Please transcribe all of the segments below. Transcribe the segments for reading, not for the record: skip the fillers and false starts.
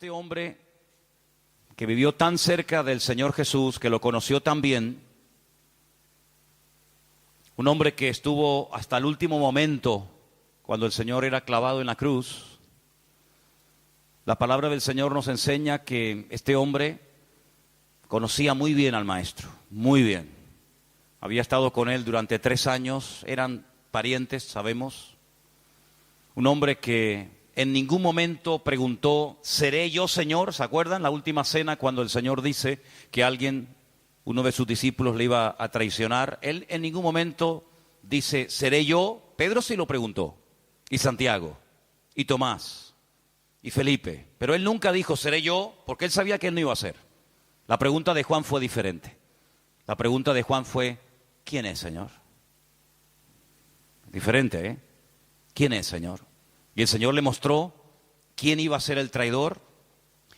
este hombre que vivió tan cerca del Señor Jesús, que lo conoció tan bien, un hombre que estuvo hasta el último momento cuando el Señor era clavado en la cruz. La palabra del Señor nos enseña que este hombre conocía muy bien al Maestro, muy bien. Había estado con él durante 3 años, eran parientes, sabemos. Un hombre que en ningún momento preguntó, ¿seré yo, Señor? ¿Se acuerdan? La última cena, cuando el Señor dice que alguien, uno de sus discípulos, le iba a traicionar. Él en ningún momento dice, ¿seré yo? Pedro sí lo preguntó, y Santiago, y Tomás, y Felipe. Pero él nunca dijo, ¿seré yo? Porque él sabía que él no iba a ser. La pregunta de Juan fue diferente. La pregunta de Juan fue, ¿quién es, Señor? Diferente, ¿eh? ¿Quién es, Señor? Y el Señor le mostró quién iba a ser el traidor.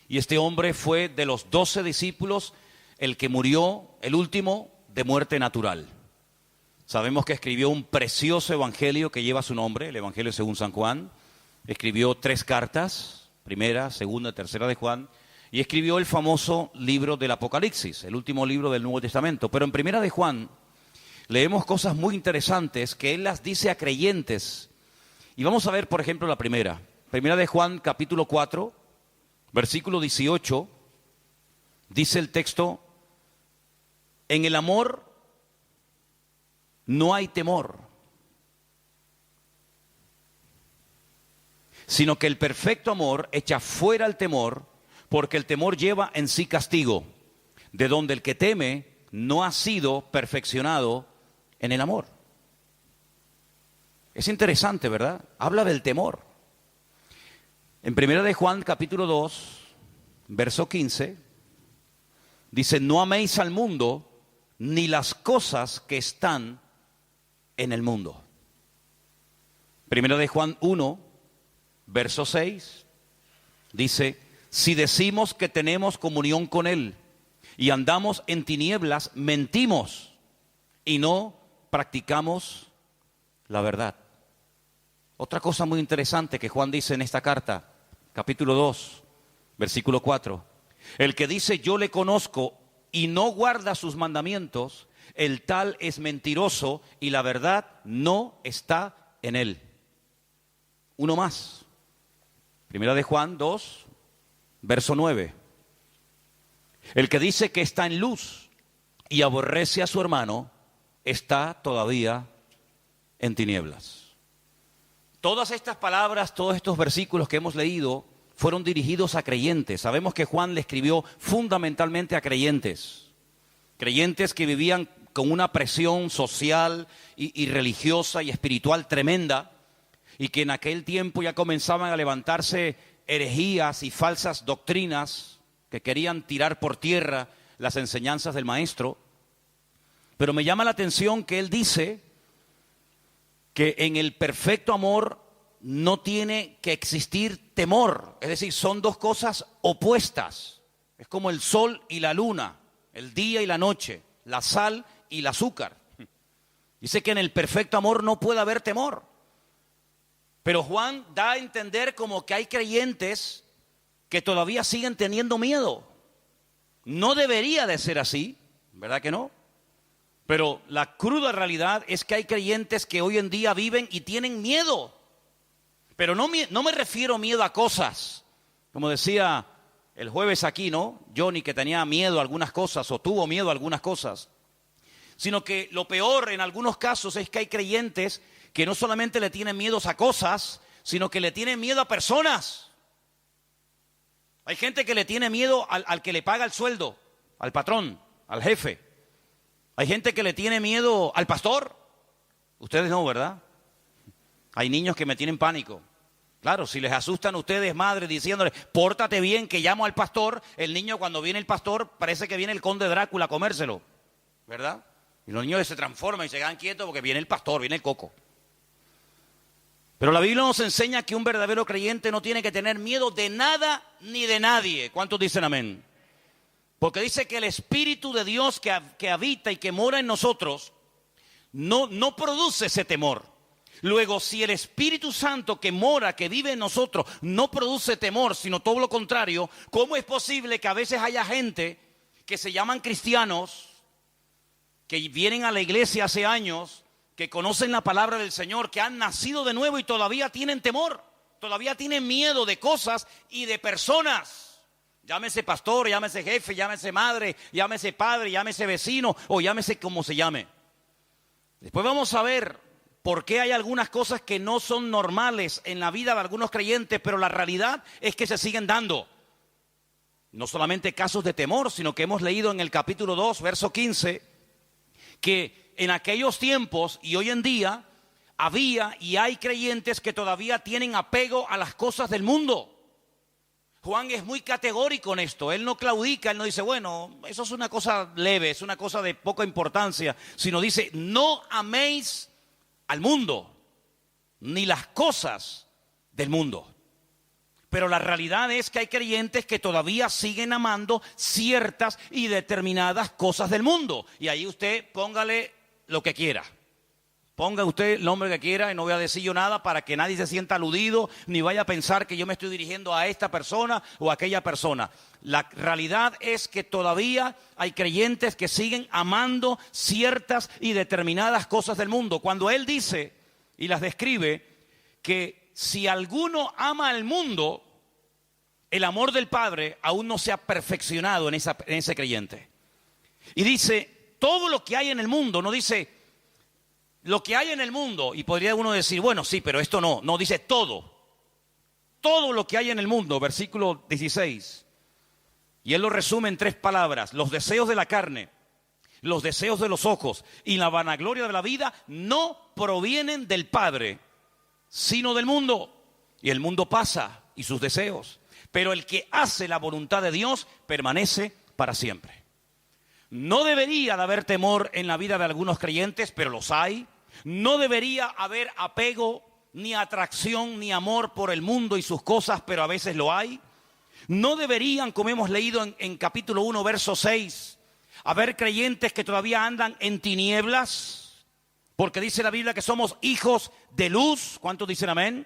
Y este hombre fue de los 12 discípulos el que murió, el último, de muerte natural. Sabemos que escribió un precioso evangelio que lleva su nombre, el Evangelio según San Juan. Escribió 3 cartas, primera, segunda, tercera de Juan. Y escribió el famoso libro del Apocalipsis, el último libro del Nuevo Testamento. Pero en primera de Juan leemos cosas muy interesantes que él las dice a creyentes. Y vamos a ver, por ejemplo, la primera. Primera de Juan, capítulo 4, versículo 18, dice el texto, en el amor no hay temor, sino que el perfecto amor echa fuera el temor, porque el temor lleva en sí castigo, de donde el que teme no ha sido perfeccionado en el amor. Es interesante, ¿verdad? Habla del temor. En primera de Juan, capítulo 2, verso 15, dice, no améis al mundo ni las cosas que están en el mundo. Primera de Juan 1, verso 6, dice, si decimos que tenemos comunión con Él y andamos en tinieblas, mentimos y no practicamos la verdad. Otra cosa muy interesante que Juan dice en esta carta, capítulo 2, versículo 4. El que dice yo le conozco y no guarda sus mandamientos, el tal es mentiroso y la verdad no está en él. Uno más. Primera de Juan 2, verso 9. El que dice que está en luz y aborrece a su hermano, está todavía en tinieblas. Todas estas palabras, todos estos versículos que hemos leído fueron dirigidos a creyentes. Sabemos que Juan le escribió fundamentalmente a creyentes. Creyentes que vivían con una presión social y religiosa y espiritual tremenda, y que en aquel tiempo ya comenzaban a levantarse herejías y falsas doctrinas que querían tirar por tierra las enseñanzas del Maestro. Pero me llama la atención que él dice que en el perfecto amor no tiene que existir temor. Es decir, son dos cosas opuestas. Es como el sol y la luna, el día y la noche, la sal y el azúcar. Dice que en el perfecto amor no puede haber temor. Pero Juan da a entender como que hay creyentes que todavía siguen teniendo miedo. No debería de ser así, ¿verdad que no? Pero la cruda realidad es que hay creyentes que hoy en día viven y tienen miedo. Pero no me refiero miedo a cosas. Como decía el jueves aquí, ¿no? Johnny, que tenía miedo a algunas cosas o tuvo miedo a algunas cosas. Sino que lo peor en algunos casos es que hay creyentes que no solamente le tienen miedos a cosas, sino que le tienen miedo a personas. Hay gente que le tiene miedo al que le paga el sueldo, al patrón, al jefe. Hay gente que le tiene miedo al pastor. Ustedes no, ¿verdad? Hay niños que me tienen pánico. Claro, si les asustan a ustedes, madres, diciéndoles, pórtate bien que llamo al pastor, el niño cuando viene el pastor parece que viene el conde Drácula a comérselo, ¿verdad? Y los niños se transforman y se quedan quietos porque viene el pastor, viene el coco. Pero la Biblia nos enseña que un verdadero creyente no tiene que tener miedo de nada ni de nadie. ¿Cuántos dicen amén? Porque dice que el Espíritu de Dios que habita y que mora en nosotros no produce ese temor, Luego, si el Espíritu Santo que mora, que vive en nosotros, no produce temor, sino todo lo contrario, ¿cómo es posible que a veces haya gente que se llaman cristianos, que vienen a la iglesia hace años, que conocen la palabra del Señor, que han nacido de nuevo y todavía tienen temor, todavía tienen miedo de cosas y de personas? Llámese pastor, llámese jefe, llámese madre, llámese padre, llámese vecino o llámese como se llame. Después vamos a ver por qué hay algunas cosas que no son normales en la vida de algunos creyentes, pero la realidad es que se siguen dando. No solamente casos de temor, sino que hemos leído en el capítulo 2, verso 15, que en aquellos tiempos y hoy en día había y hay creyentes que todavía tienen apego a las cosas del mundo. Juan es muy categórico en esto, él no claudica, él no dice, bueno, eso es una cosa leve, es una cosa de poca importancia, sino dice, no améis al mundo, ni las cosas del mundo. Pero la realidad es que hay creyentes que todavía siguen amando ciertas y determinadas cosas del mundo. Y ahí usted póngale lo que quiera. Ponga usted el nombre que quiera y no voy a decir yo nada para que nadie se sienta aludido ni vaya a pensar que yo me estoy dirigiendo a esta persona o a aquella persona. La realidad es que todavía hay creyentes que siguen amando ciertas y determinadas cosas del mundo. Cuando él dice y las describe que si alguno ama al mundo, el amor del Padre aún no se ha perfeccionado en ese creyente. Y dice, todo lo que hay en el mundo, no dice lo que hay en el mundo, y podría uno decir, bueno, sí, pero esto no. No, dice todo. Todo lo que hay en el mundo, versículo 16. Y él lo resume en 3 palabras. Los deseos de la carne, los deseos de los ojos y la vanagloria de la vida no provienen del Padre, sino del mundo. Y el mundo pasa y sus deseos. Pero el que hace la voluntad de Dios permanece para siempre. No debería de haber temor en la vida de algunos creyentes, pero los hay. No debería haber apego, ni atracción, ni amor por el mundo y sus cosas, pero a veces lo hay. No deberían, como hemos leído en capítulo 1, verso 6, haber creyentes que todavía andan en tinieblas, porque dice la Biblia que somos hijos de luz. ¿Cuántos dicen amén?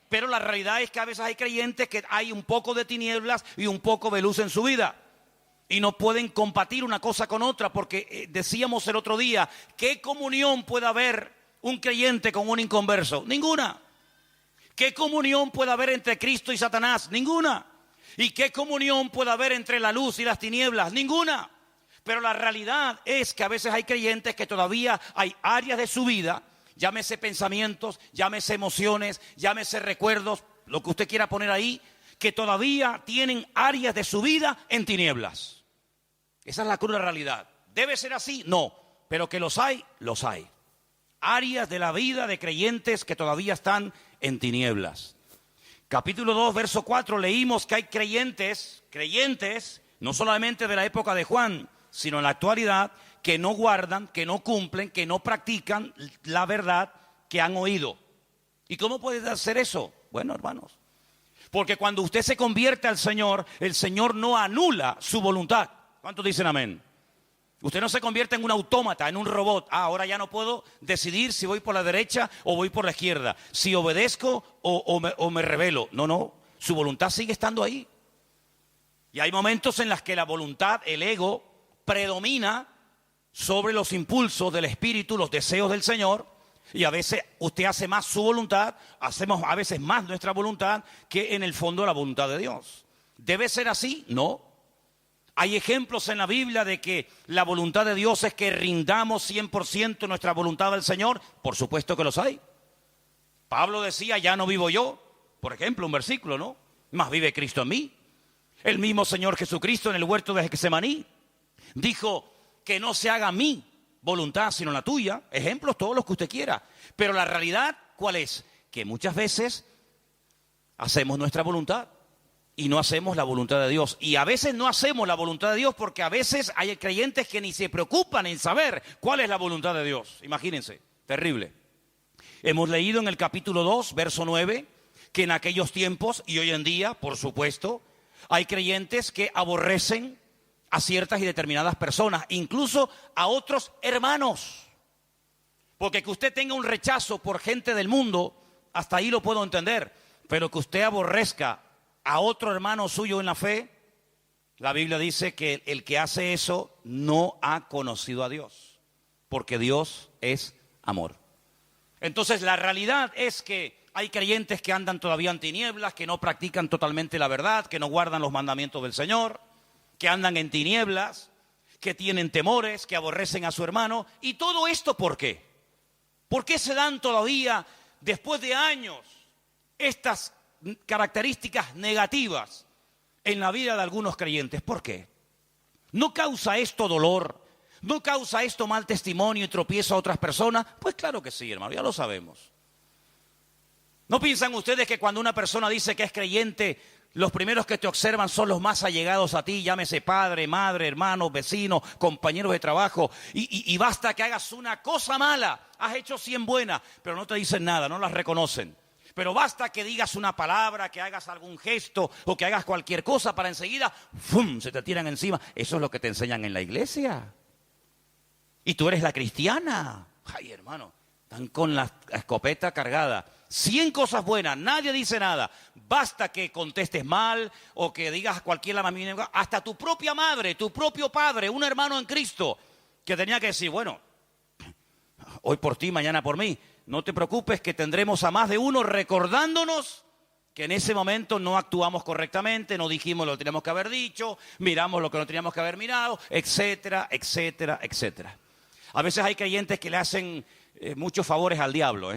Pero la realidad es que a veces hay creyentes que hay un poco de tinieblas y un poco de luz en su vida. Y no pueden compartir una cosa con otra, porque decíamos el otro día, ¿qué comunión puede haber un creyente con un inconverso? Ninguna. ¿Qué comunión puede haber entre Cristo y Satanás? Ninguna. ¿Y qué comunión puede haber entre la luz y las tinieblas? Ninguna. Pero la realidad es que a veces hay creyentes que todavía hay áreas de su vida, llámese pensamientos, llámese emociones, llámese recuerdos, lo que usted quiera poner ahí, que todavía tienen áreas de su vida en tinieblas. Esa es la cruda realidad. ¿Debe ser así? No. Pero que los hay, los hay. Áreas de la vida de creyentes que todavía están en tinieblas. Capítulo 2, verso 4, leímos que hay creyentes, no solamente de la época de Juan, sino en la actualidad, que no guardan, que no cumplen, que no practican la verdad que han oído. ¿Y cómo puede hacer eso? Bueno, hermanos, porque cuando usted se convierte al Señor, el Señor no anula su voluntad. ¿Cuántos dicen amén? Usted no se convierte en un autómata, en un robot. Ahora ya no puedo decidir si voy por la derecha o voy por la izquierda, si obedezco o me rebelo. No, su voluntad sigue estando ahí. Y hay momentos en los que la voluntad, el ego, predomina sobre los impulsos del Espíritu, los deseos del Señor. Y a veces usted hace más su voluntad, hacemos a veces más nuestra voluntad que en el fondo la voluntad de Dios. ¿Debe ser así? No. Hay ejemplos en la Biblia de que la voluntad de Dios es que rindamos 100% nuestra voluntad al Señor. Por supuesto que los hay. Pablo decía, ya no vivo yo. Por ejemplo, un versículo, ¿no? Más vive Cristo en mí. El mismo Señor Jesucristo en el huerto de Getsemaní dijo que no se haga mi voluntad sino la tuya. Ejemplos todos los que usted quiera. Pero la realidad, ¿cuál es? Que muchas veces hacemos nuestra voluntad y no hacemos la voluntad de Dios. Y a veces no hacemos la voluntad de Dios porque a veces hay creyentes que ni se preocupan en saber cuál es la voluntad de Dios. Imagínense, terrible. Hemos leído en el capítulo 2, verso 9, que en aquellos tiempos y hoy en día, por supuesto, hay creyentes que aborrecen a ciertas y determinadas personas, incluso a otros hermanos. Porque que usted tenga un rechazo por gente del mundo, hasta ahí lo puedo entender. Pero que usted aborrezca a otro hermano suyo en la fe, la Biblia dice que el que hace eso no ha conocido a Dios. Porque Dios es amor. Entonces la realidad es que hay creyentes que andan todavía en tinieblas, que no practican totalmente la verdad, que no guardan los mandamientos del Señor, que andan en tinieblas, que tienen temores, que aborrecen a su hermano. ¿Y todo esto por qué? ¿Por qué se dan todavía, después de años, estas características negativas en la vida de algunos creyentes? ¿Por qué? ¿No causa esto dolor? ¿No causa esto mal testimonio y tropiezo a otras personas? Pues claro que sí, hermano, ya lo sabemos. ¿No piensan ustedes que cuando una persona dice que es creyente, los primeros que te observan son los más allegados a ti, llámese padre, madre, hermanos, vecinos, compañeros de trabajo, y basta que hagas una cosa mala, has hecho 100 buenas, pero no te dicen nada, no las reconocen. Pero basta que digas una palabra, que hagas algún gesto o que hagas cualquier cosa para enseguida, ¡fum!, se te tiran encima. Eso es lo que te enseñan en la iglesia. Y tú eres la cristiana. Ay, hermano, están con la escopeta cargada. 100 cosas buenas, nadie dice nada. Basta que contestes mal o que digas cualquier lamamina. Hasta tu propia madre, tu propio padre, un hermano en Cristo, que tenía que decir, bueno, hoy por ti, mañana por mí. No te preocupes que tendremos a más de uno recordándonos que en ese momento no actuamos correctamente, no dijimos lo que teníamos que haber dicho, miramos lo que no teníamos que haber mirado, etcétera, etcétera, etcétera. A veces hay creyentes que le hacen muchos favores al diablo,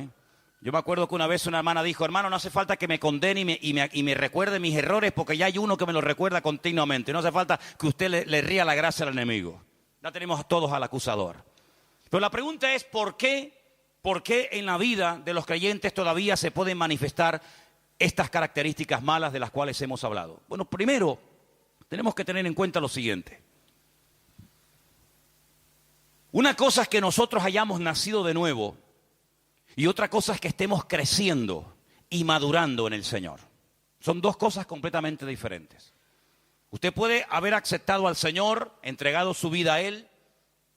Yo me acuerdo que una vez una hermana dijo, hermano, no hace falta que me condene y me recuerde mis errores porque ya hay uno que me los recuerda continuamente. No hace falta que usted le ría la gracia al enemigo. Ya tenemos todos al acusador. Pero la pregunta es, ¿por qué en la vida de los creyentes todavía se pueden manifestar estas características malas de las cuales hemos hablado? Bueno, primero, tenemos que tener en cuenta lo siguiente. Una cosa es que nosotros hayamos nacido de nuevo y otra cosa es que estemos creciendo y madurando en el Señor. Son dos cosas completamente diferentes. Usted puede haber aceptado al Señor, entregado su vida a Él.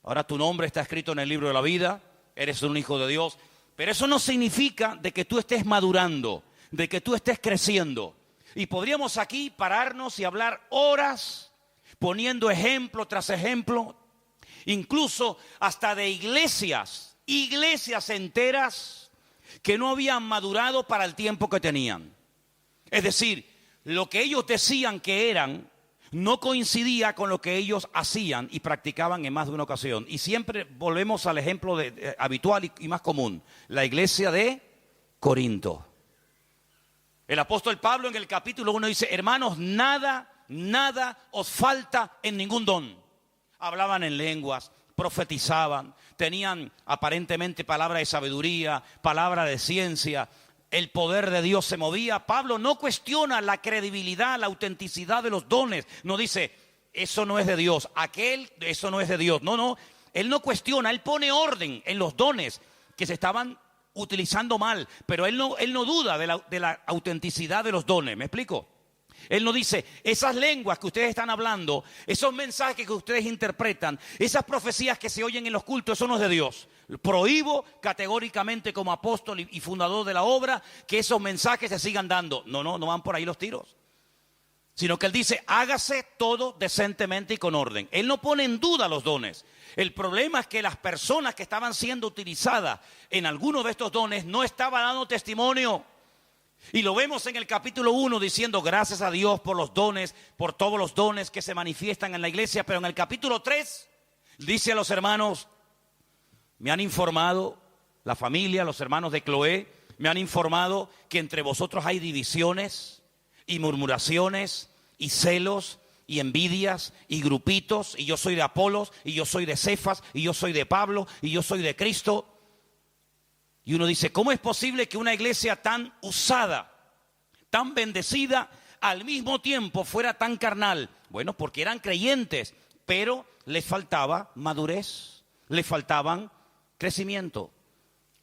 Ahora tu nombre está escrito en el libro de la vida, eres un hijo de Dios. Pero eso no significa de que tú estés madurando, de que tú estés creciendo. Y podríamos aquí pararnos y hablar horas poniendo ejemplo tras ejemplo, incluso hasta de iglesias enteras que no habían madurado para el tiempo que tenían. Es decir, lo que ellos decían que eran no coincidía con lo que ellos hacían y practicaban en más de una ocasión. Y siempre volvemos al ejemplo habitual y más común, la iglesia de Corinto. El apóstol Pablo en el capítulo 1 dice, hermanos, nada os falta en ningún don. Hablaban en lenguas, profetizaban, tenían aparentemente palabra de sabiduría, palabra de ciencia. El poder de Dios se movía. Pablo no cuestiona la credibilidad, la autenticidad de los dones. No dice, eso no es de Dios, eso no es de Dios. No, él no cuestiona, él pone orden en los dones que se estaban utilizando mal. Pero él no duda de la autenticidad de los dones. ¿Me explico? Él no dice, esas lenguas que ustedes están hablando, esos mensajes que ustedes interpretan, esas profecías que se oyen en los cultos, eso no es de Dios. Prohíbo categóricamente como apóstol y fundador de la obra que esos mensajes se sigan dando. No van por ahí los tiros. Sino que él dice, hágase todo decentemente y con orden. Él no pone en duda los dones. El problema es que las personas que estaban siendo utilizadas en alguno de estos dones no estaban dando testimonio. Y lo vemos en el capítulo 1 diciendo gracias a Dios por los dones, por todos los dones que se manifiestan en la iglesia. Pero en el capítulo 3 dice a los hermanos, me han informado, la familia, los hermanos de Cloé, me han informado que entre vosotros hay divisiones y murmuraciones y celos y envidias y grupitos. Y yo soy de Apolos y yo soy de Cefas y yo soy de Pablo y yo soy de Cristo. Y uno dice, ¿cómo es posible que una iglesia tan usada, tan bendecida, al mismo tiempo fuera tan carnal? Bueno, porque eran creyentes, pero les faltaba madurez, les faltaban crecimiento.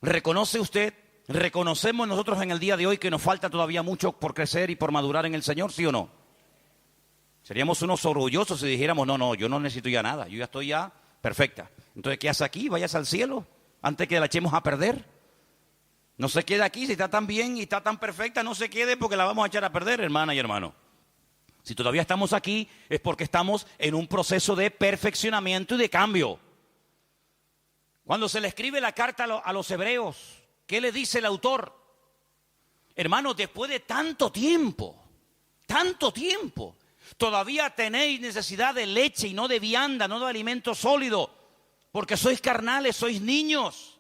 ¿Reconoce usted? ¿Reconocemos nosotros en el día de hoy que nos falta todavía mucho por crecer y por madurar en el Señor? ¿Sí o no? Seríamos unos orgullosos si dijéramos, no, yo no necesito ya nada, yo ya estoy ya perfecta. Entonces, ¿qué hace aquí? Vayas al cielo. antes que la echemos a perder. No se quede aquí, si está tan bien y está tan perfecta, no se quede porque la vamos a echar a perder, hermana y hermano. Si todavía estamos aquí es porque estamos en un proceso de perfeccionamiento y de cambio. Cuando se le escribe la carta a los hebreos, ¿qué le dice el autor? Hermanos, después de tanto tiempo, todavía tenéis necesidad de leche y no de vianda, no de alimento sólido, porque sois carnales, sois niños.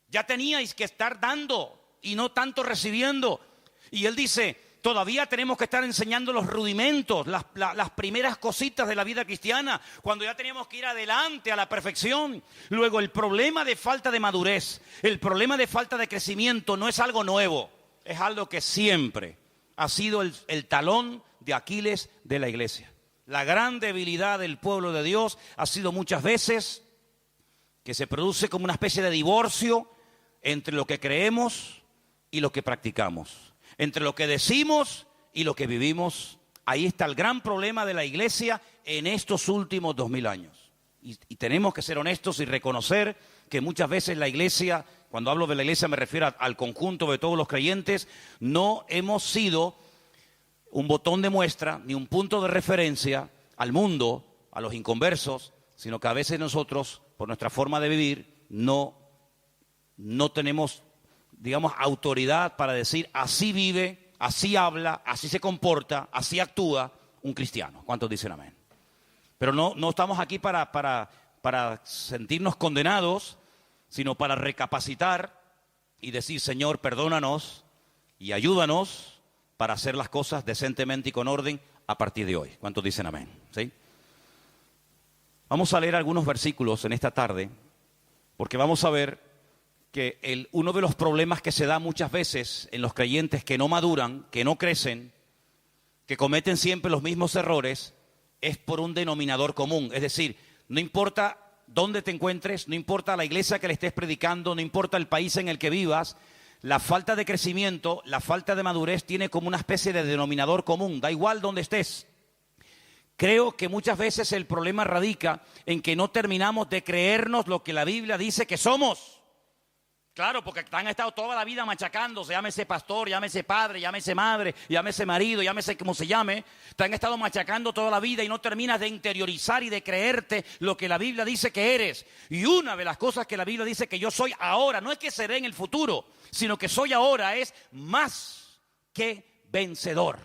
Ya teníais que estar dando y no tanto recibiendo. Y él dice, todavía tenemos que estar enseñando los rudimentos, las primeras cositas de la vida cristiana, cuando ya teníamos que ir adelante a la perfección. Luego, el problema de falta de madurez, el problema de falta de crecimiento no es algo nuevo, es algo que siempre ha sido el talón de Aquiles de la iglesia. La gran debilidad del pueblo de Dios ha sido muchas veces que se produce como una especie de divorcio entre lo que creemos y lo que practicamos, entre lo que decimos y lo que vivimos. Ahí está el gran problema de la iglesia en estos últimos 2000 años. Y tenemos que ser honestos y reconocer que muchas veces la iglesia, cuando hablo de la iglesia me refiero al conjunto de todos los creyentes, no hemos sido un botón de muestra ni un punto de referencia al mundo, a los inconversos, sino que a veces nosotros, por nuestra forma de vivir, no tenemos, digamos, autoridad para decir así vive, así habla, así se comporta, así actúa un cristiano. ¿Cuántos dicen amén? Pero no estamos aquí para sentirnos condenados, sino para recapacitar y decir, Señor, perdónanos y ayúdanos para hacer las cosas decentemente y con orden a partir de hoy. ¿Cuántos dicen amén? ¿Sí? Vamos a leer algunos versículos en esta tarde, porque vamos a ver que uno de los problemas que se da muchas veces en los creyentes que no maduran, que no crecen, que cometen siempre los mismos errores, es por un denominador común. Es decir, no importa dónde te encuentres, no importa la iglesia que le estés predicando, no importa el país en el que vivas, la falta de crecimiento, la falta de madurez tiene como una especie de denominador común, da igual dónde estés. Creo que muchas veces el problema radica en que no terminamos de creernos lo que la Biblia dice que somos. Claro, porque han estado toda la vida machacándose, llámese pastor, llámese padre, llámese madre, llámese marido, llámese como se llame. Te han estado machacando toda la vida y no terminas de interiorizar y de creerte lo que la Biblia dice que eres. Y una de las cosas que la Biblia dice que yo soy ahora, no es que seré en el futuro, sino que soy ahora, es más que vencedor.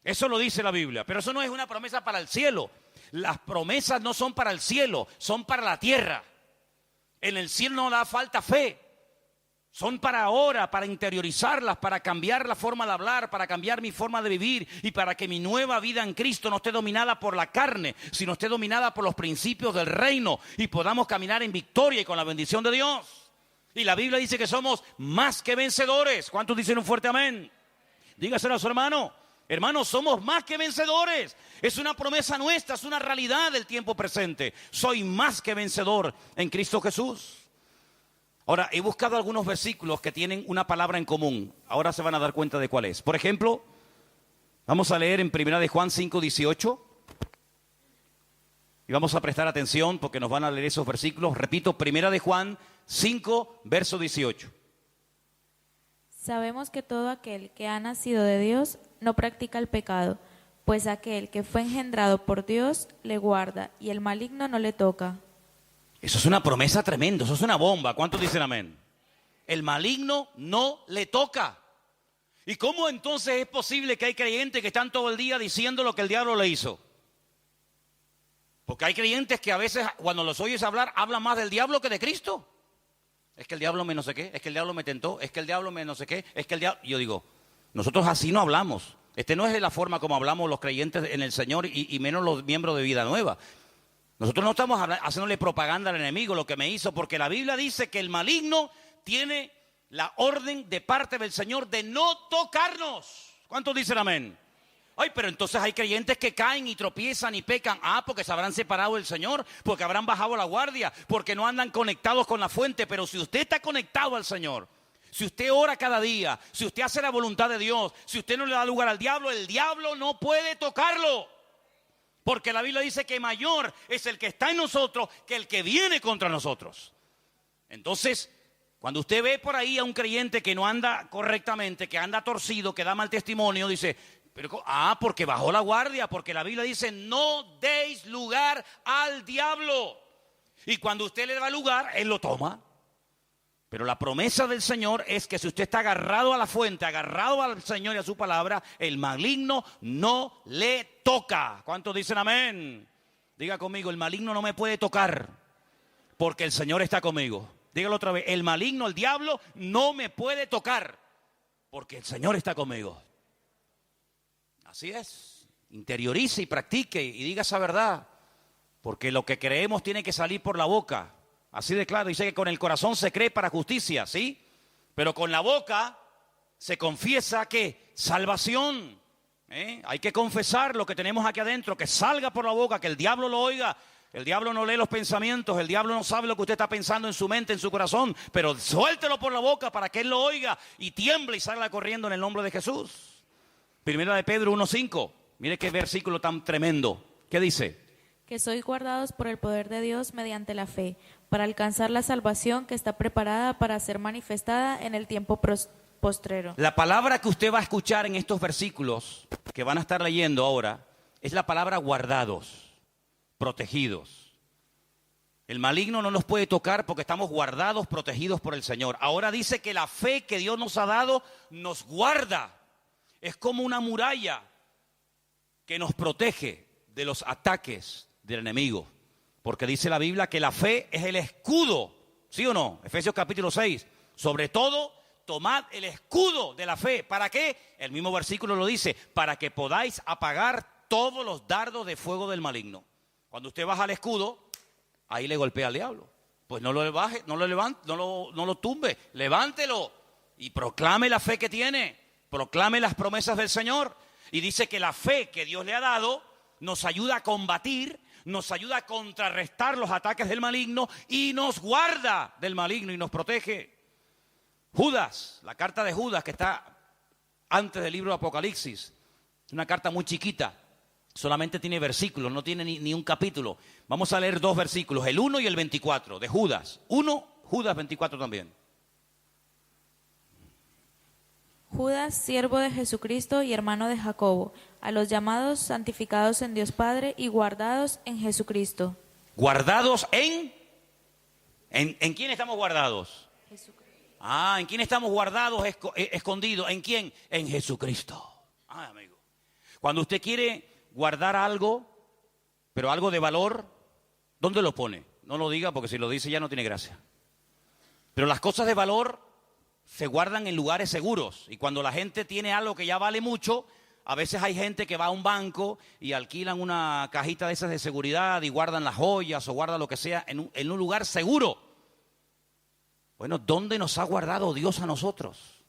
Eso lo dice la Biblia, pero eso no es una promesa para el cielo. Las promesas no son para el cielo, son para la tierra. En el cielo no da falta fe. Son para ahora, para interiorizarlas, para cambiar la forma de hablar, para cambiar mi forma de vivir y para que mi nueva vida en Cristo no esté dominada por la carne, sino esté dominada por los principios del reino y podamos caminar en victoria y con la bendición de Dios. Y la Biblia dice que somos más que vencedores. ¿Cuántos dicen un fuerte amén? Dígaselo a su hermano. Hermanos, somos más que vencedores. Es una promesa nuestra, es una realidad del tiempo presente. Soy más que vencedor en Cristo Jesús. Ahora, he buscado algunos versículos que tienen una palabra en común. Ahora se van a dar cuenta de cuál es. Por ejemplo, vamos a leer en 1 de Juan 5:18. Y vamos a prestar atención porque nos van a leer esos versículos. Repito, 1 de Juan 5, verso 18. Sabemos que todo aquel que ha nacido de Dios no practica el pecado, pues aquel que fue engendrado por Dios le guarda y el maligno no le toca. Eso es una promesa tremenda, eso es una bomba. ¿Cuántos dicen amén? El maligno no le toca. ¿Y cómo entonces es posible que hay creyentes que están todo el día diciendo lo que el diablo le hizo? Porque hay creyentes que a veces cuando los oyes hablar, hablan más del diablo que de Cristo. Es que el diablo me no sé qué, es que el diablo me tentó, es que el diablo me no sé qué, es que el diablo... Yo digo, nosotros así no hablamos. No es de la forma como hablamos los creyentes en el Señor y menos los miembros de Vida Nueva. Nosotros no estamos haciéndole propaganda al enemigo, lo que me hizo, porque la Biblia dice que el maligno tiene la orden de parte del Señor de no tocarnos. ¿Cuántos dicen amén? Ay, pero entonces hay creyentes que caen y tropiezan y pecan. Porque se habrán separado del Señor, porque habrán bajado la guardia, porque no andan conectados con la fuente. Pero si usted está conectado al Señor, si usted ora cada día, si usted hace la voluntad de Dios, si usted no le da lugar al diablo, el diablo no puede tocarlo. Porque la Biblia dice que mayor es el que está en nosotros que el que viene contra nosotros. Entonces, cuando usted ve por ahí a un creyente que no anda correctamente, que anda torcido, que da mal testimonio, dice, porque bajó la guardia, porque la Biblia dice, no deis lugar al diablo. Y cuando usted le da lugar, él lo toma. Pero la promesa del Señor es que si usted está agarrado a la fuente, agarrado al Señor y a su palabra, el maligno no le toca. ¿Cuántos dicen amén? Diga conmigo, el maligno no me puede tocar, porque el Señor está conmigo. Dígalo otra vez, el maligno, el diablo, no me puede tocar, porque el Señor está conmigo. Así es, interiorice y practique y diga esa verdad, porque lo que creemos tiene que salir por la boca. Así de claro, dice que con el corazón se cree para justicia, ¿sí? Pero con la boca se confiesa que salvación. Hay que confesar lo que tenemos aquí adentro, que salga por la boca, que el diablo lo oiga. El diablo no lee los pensamientos, el diablo no sabe lo que usted está pensando en su mente, en su corazón, pero suéltelo por la boca para que él lo oiga y tiemble y salga corriendo en el nombre de Jesús. Primera de Pedro 1:5, mire qué versículo tan tremendo. ¿Qué dice? Que sois guardados por el poder de Dios mediante la fe, para alcanzar la salvación que está preparada para ser manifestada en el tiempo postrero. La palabra que usted va a escuchar en estos versículos que van a estar leyendo ahora es la palabra guardados. Protegidos. El maligno no nos puede tocar porque estamos guardados, protegidos por el Señor. Ahora dice que la fe que Dios nos ha dado nos guarda. Es como una muralla que nos protege de los ataques del enemigo. Porque dice la Biblia que la fe es el escudo. ¿Sí o no? Efesios capítulo 6. Sobre todo, tomad el escudo de la fe. ¿Para qué? El mismo versículo lo dice. Para que podáis apagar todos los dardos de fuego del maligno. Cuando usted baja el escudo, ahí le golpea al diablo. Pues no lo baje, no lo levante, no lo tumbe, levántelo y proclame la fe que tiene, proclame las promesas del Señor. Y dice que la fe que Dios le ha dado nos ayuda a combatir, nos ayuda a contrarrestar los ataques del maligno y nos guarda del maligno y nos protege. Judas, la carta de Judas que está antes del libro de Apocalipsis, es una carta muy chiquita. Solamente tiene versículos, no tiene ni un capítulo. Vamos a leer 2 versículos, el 1 y el 24 de Judas. 1, Judas 24 también. Judas, siervo de Jesucristo y hermano de Jacobo, a los llamados, santificados en Dios Padre y guardados en Jesucristo. ¿Guardados en quién estamos guardados? Jesucristo. ¿En quién estamos guardados, escondidos? ¿En quién? En Jesucristo. Amigo. Cuando usted quiere guardar algo, pero algo de valor, ¿dónde lo pone? No lo diga porque si lo dice ya no tiene gracia. Pero las cosas de valor se guardan en lugares seguros. Y cuando la gente tiene algo que ya vale mucho, a veces hay gente que va a un banco y alquilan una cajita de esas de seguridad y guardan las joyas o guardan lo que sea en un lugar seguro. Bueno, ¿dónde nos ha guardado Dios a nosotros?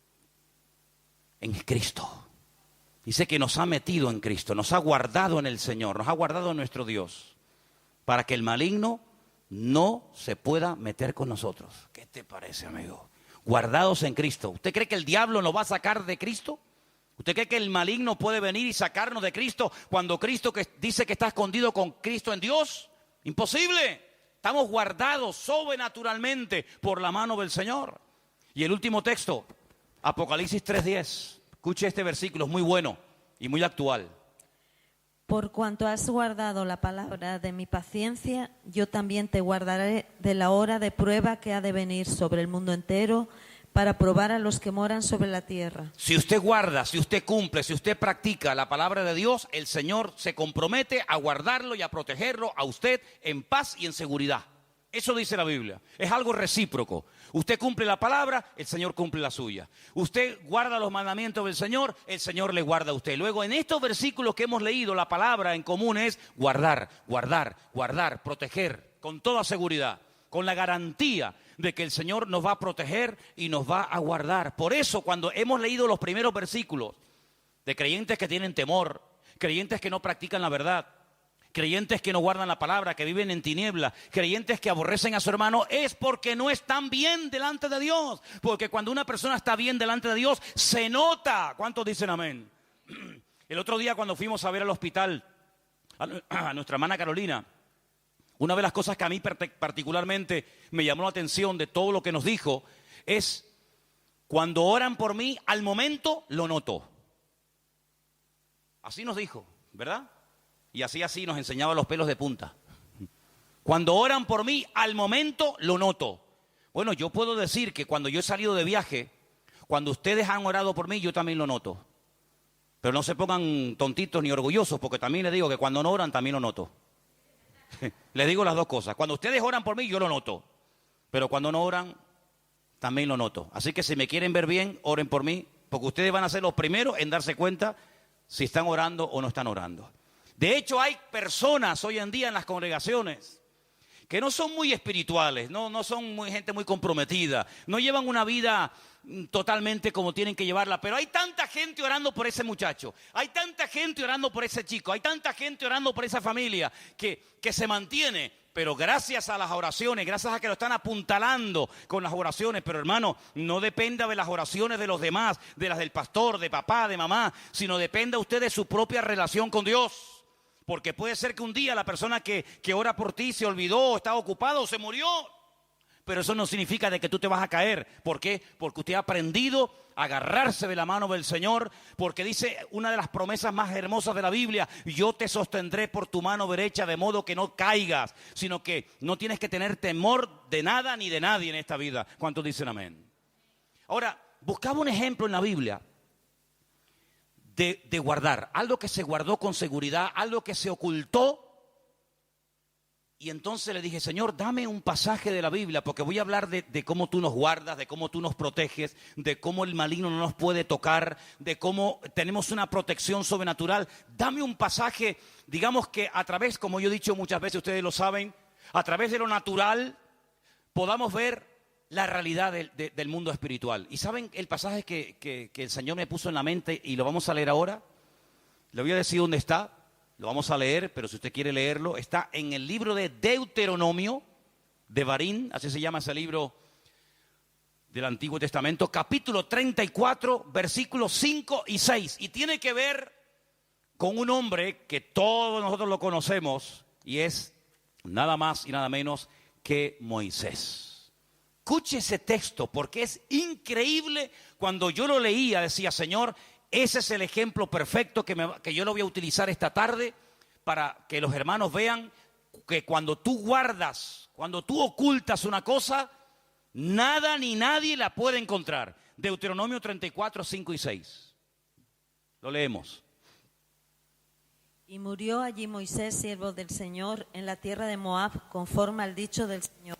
En Cristo. Dice que nos ha metido en Cristo, nos ha guardado en el Señor, nos ha guardado en nuestro Dios, para que el maligno no se pueda meter con nosotros. ¿Qué te parece, amigo? Guardados en Cristo. ¿Usted cree que el diablo nos va a sacar de Cristo? ¿Usted cree que el maligno puede venir y sacarnos de Cristo cuando Cristo que dice que está escondido con Cristo en Dios? Imposible. Estamos guardados sobrenaturalmente por la mano del Señor. Y el último texto, Apocalipsis 3:10. Escuche este versículo, es muy bueno y muy actual. Por cuanto has guardado la palabra de mi paciencia, yo también te guardaré de la hora de prueba que ha de venir sobre el mundo entero para probar a los que moran sobre la tierra. Si usted guarda, si usted cumple, si usted practica la palabra de Dios, el Señor se compromete a guardarlo y a protegerlo a usted en paz y en seguridad. Eso dice la Biblia. Es algo recíproco. Usted cumple la palabra, el Señor cumple la suya. Usted guarda los mandamientos del Señor, el Señor le guarda a usted. Luego, en estos versículos que hemos leído, la palabra en común es guardar, guardar, guardar, proteger, con toda seguridad, con la garantía de que el Señor nos va a proteger y nos va a guardar. Por eso, cuando hemos leído los primeros versículos de creyentes que tienen temor, creyentes que no practican la verdad, creyentes que no guardan la palabra, que viven en tinieblas, creyentes que aborrecen a su hermano, es porque no están bien delante de Dios. Porque cuando una persona está bien delante de Dios, se nota. ¿Cuántos dicen amén? El otro día cuando fuimos a ver al hospital a nuestra hermana Carolina, Una de las cosas que a mí particularmente me llamó la atención de todo lo que nos dijo es, cuando oran por mí, al momento lo noto. Así nos dijo, ¿verdad? Y así nos enseñaba los pelos de punta. Cuando oran por mí, al momento lo noto. Bueno, yo puedo decir que cuando yo he salido de viaje, cuando ustedes han orado por mí, yo también lo noto. Pero no se pongan tontitos ni orgullosos, porque también les digo que cuando no oran, también lo noto. Les digo las dos cosas. Cuando ustedes oran por mí, yo lo noto. Pero cuando no oran, también lo noto. Así que si me quieren ver bien, oren por mí, porque ustedes van a ser los primeros en darse cuenta si están orando o no están orando. De hecho, hay personas hoy en día en las congregaciones que no son muy espirituales, no son gente muy comprometida, no llevan una vida totalmente como tienen que llevarla, pero hay tanta gente orando por ese muchacho, hay tanta gente orando por ese chico, hay tanta gente orando por esa familia que se mantiene, pero gracias a las oraciones, gracias a que lo están apuntalando con las oraciones, pero hermano, no dependa de las oraciones de los demás, de las del pastor, de papá, de mamá, sino dependa usted de su propia relación con Dios. Porque puede ser que un día la persona que ora por ti se olvidó, estaba ocupado o se murió. Pero eso no significa de que tú te vas a caer. ¿Por qué? Porque usted ha aprendido a agarrarse de la mano del Señor. Porque dice una de las promesas más hermosas de la Biblia: yo te sostendré por tu mano derecha de modo que no caigas. Sino que no tienes que tener temor de nada ni de nadie en esta vida. ¿Cuántos dicen amén? Ahora, buscaba un ejemplo en la Biblia de guardar, algo que se guardó con seguridad, algo que se ocultó. Y entonces le dije: Señor, dame un pasaje de la Biblia, porque voy a hablar de cómo tú nos guardas, de cómo tú nos proteges, de cómo el maligno no nos puede tocar, de cómo tenemos una protección sobrenatural. Dame un pasaje, digamos que a través, como yo he dicho muchas veces, ustedes lo saben, a través de lo natural podamos ver la realidad del mundo espiritual. ¿Y saben el pasaje que el Señor me puso en la mente y lo vamos a leer ahora? Le voy a decir dónde está, lo vamos a leer, pero si usted quiere leerlo, está en el libro de Deuteronomio, de Barín, así se llama ese libro del Antiguo Testamento, capítulo 34, versículos 5 y 6. Y tiene que ver con un hombre que todos nosotros lo conocemos, y es nada más y nada menos que Moisés. Escuche ese texto, porque es increíble. Cuando yo lo leía decía: Señor, ese es el ejemplo perfecto que yo lo voy a utilizar esta tarde para que los hermanos vean que cuando tú guardas, cuando tú ocultas una cosa, nada ni nadie la puede encontrar. Deuteronomio 34, 5 y 6. Lo leemos. Y murió allí Moisés, siervo del Señor, en la tierra de Moab, conforme al dicho del Señor.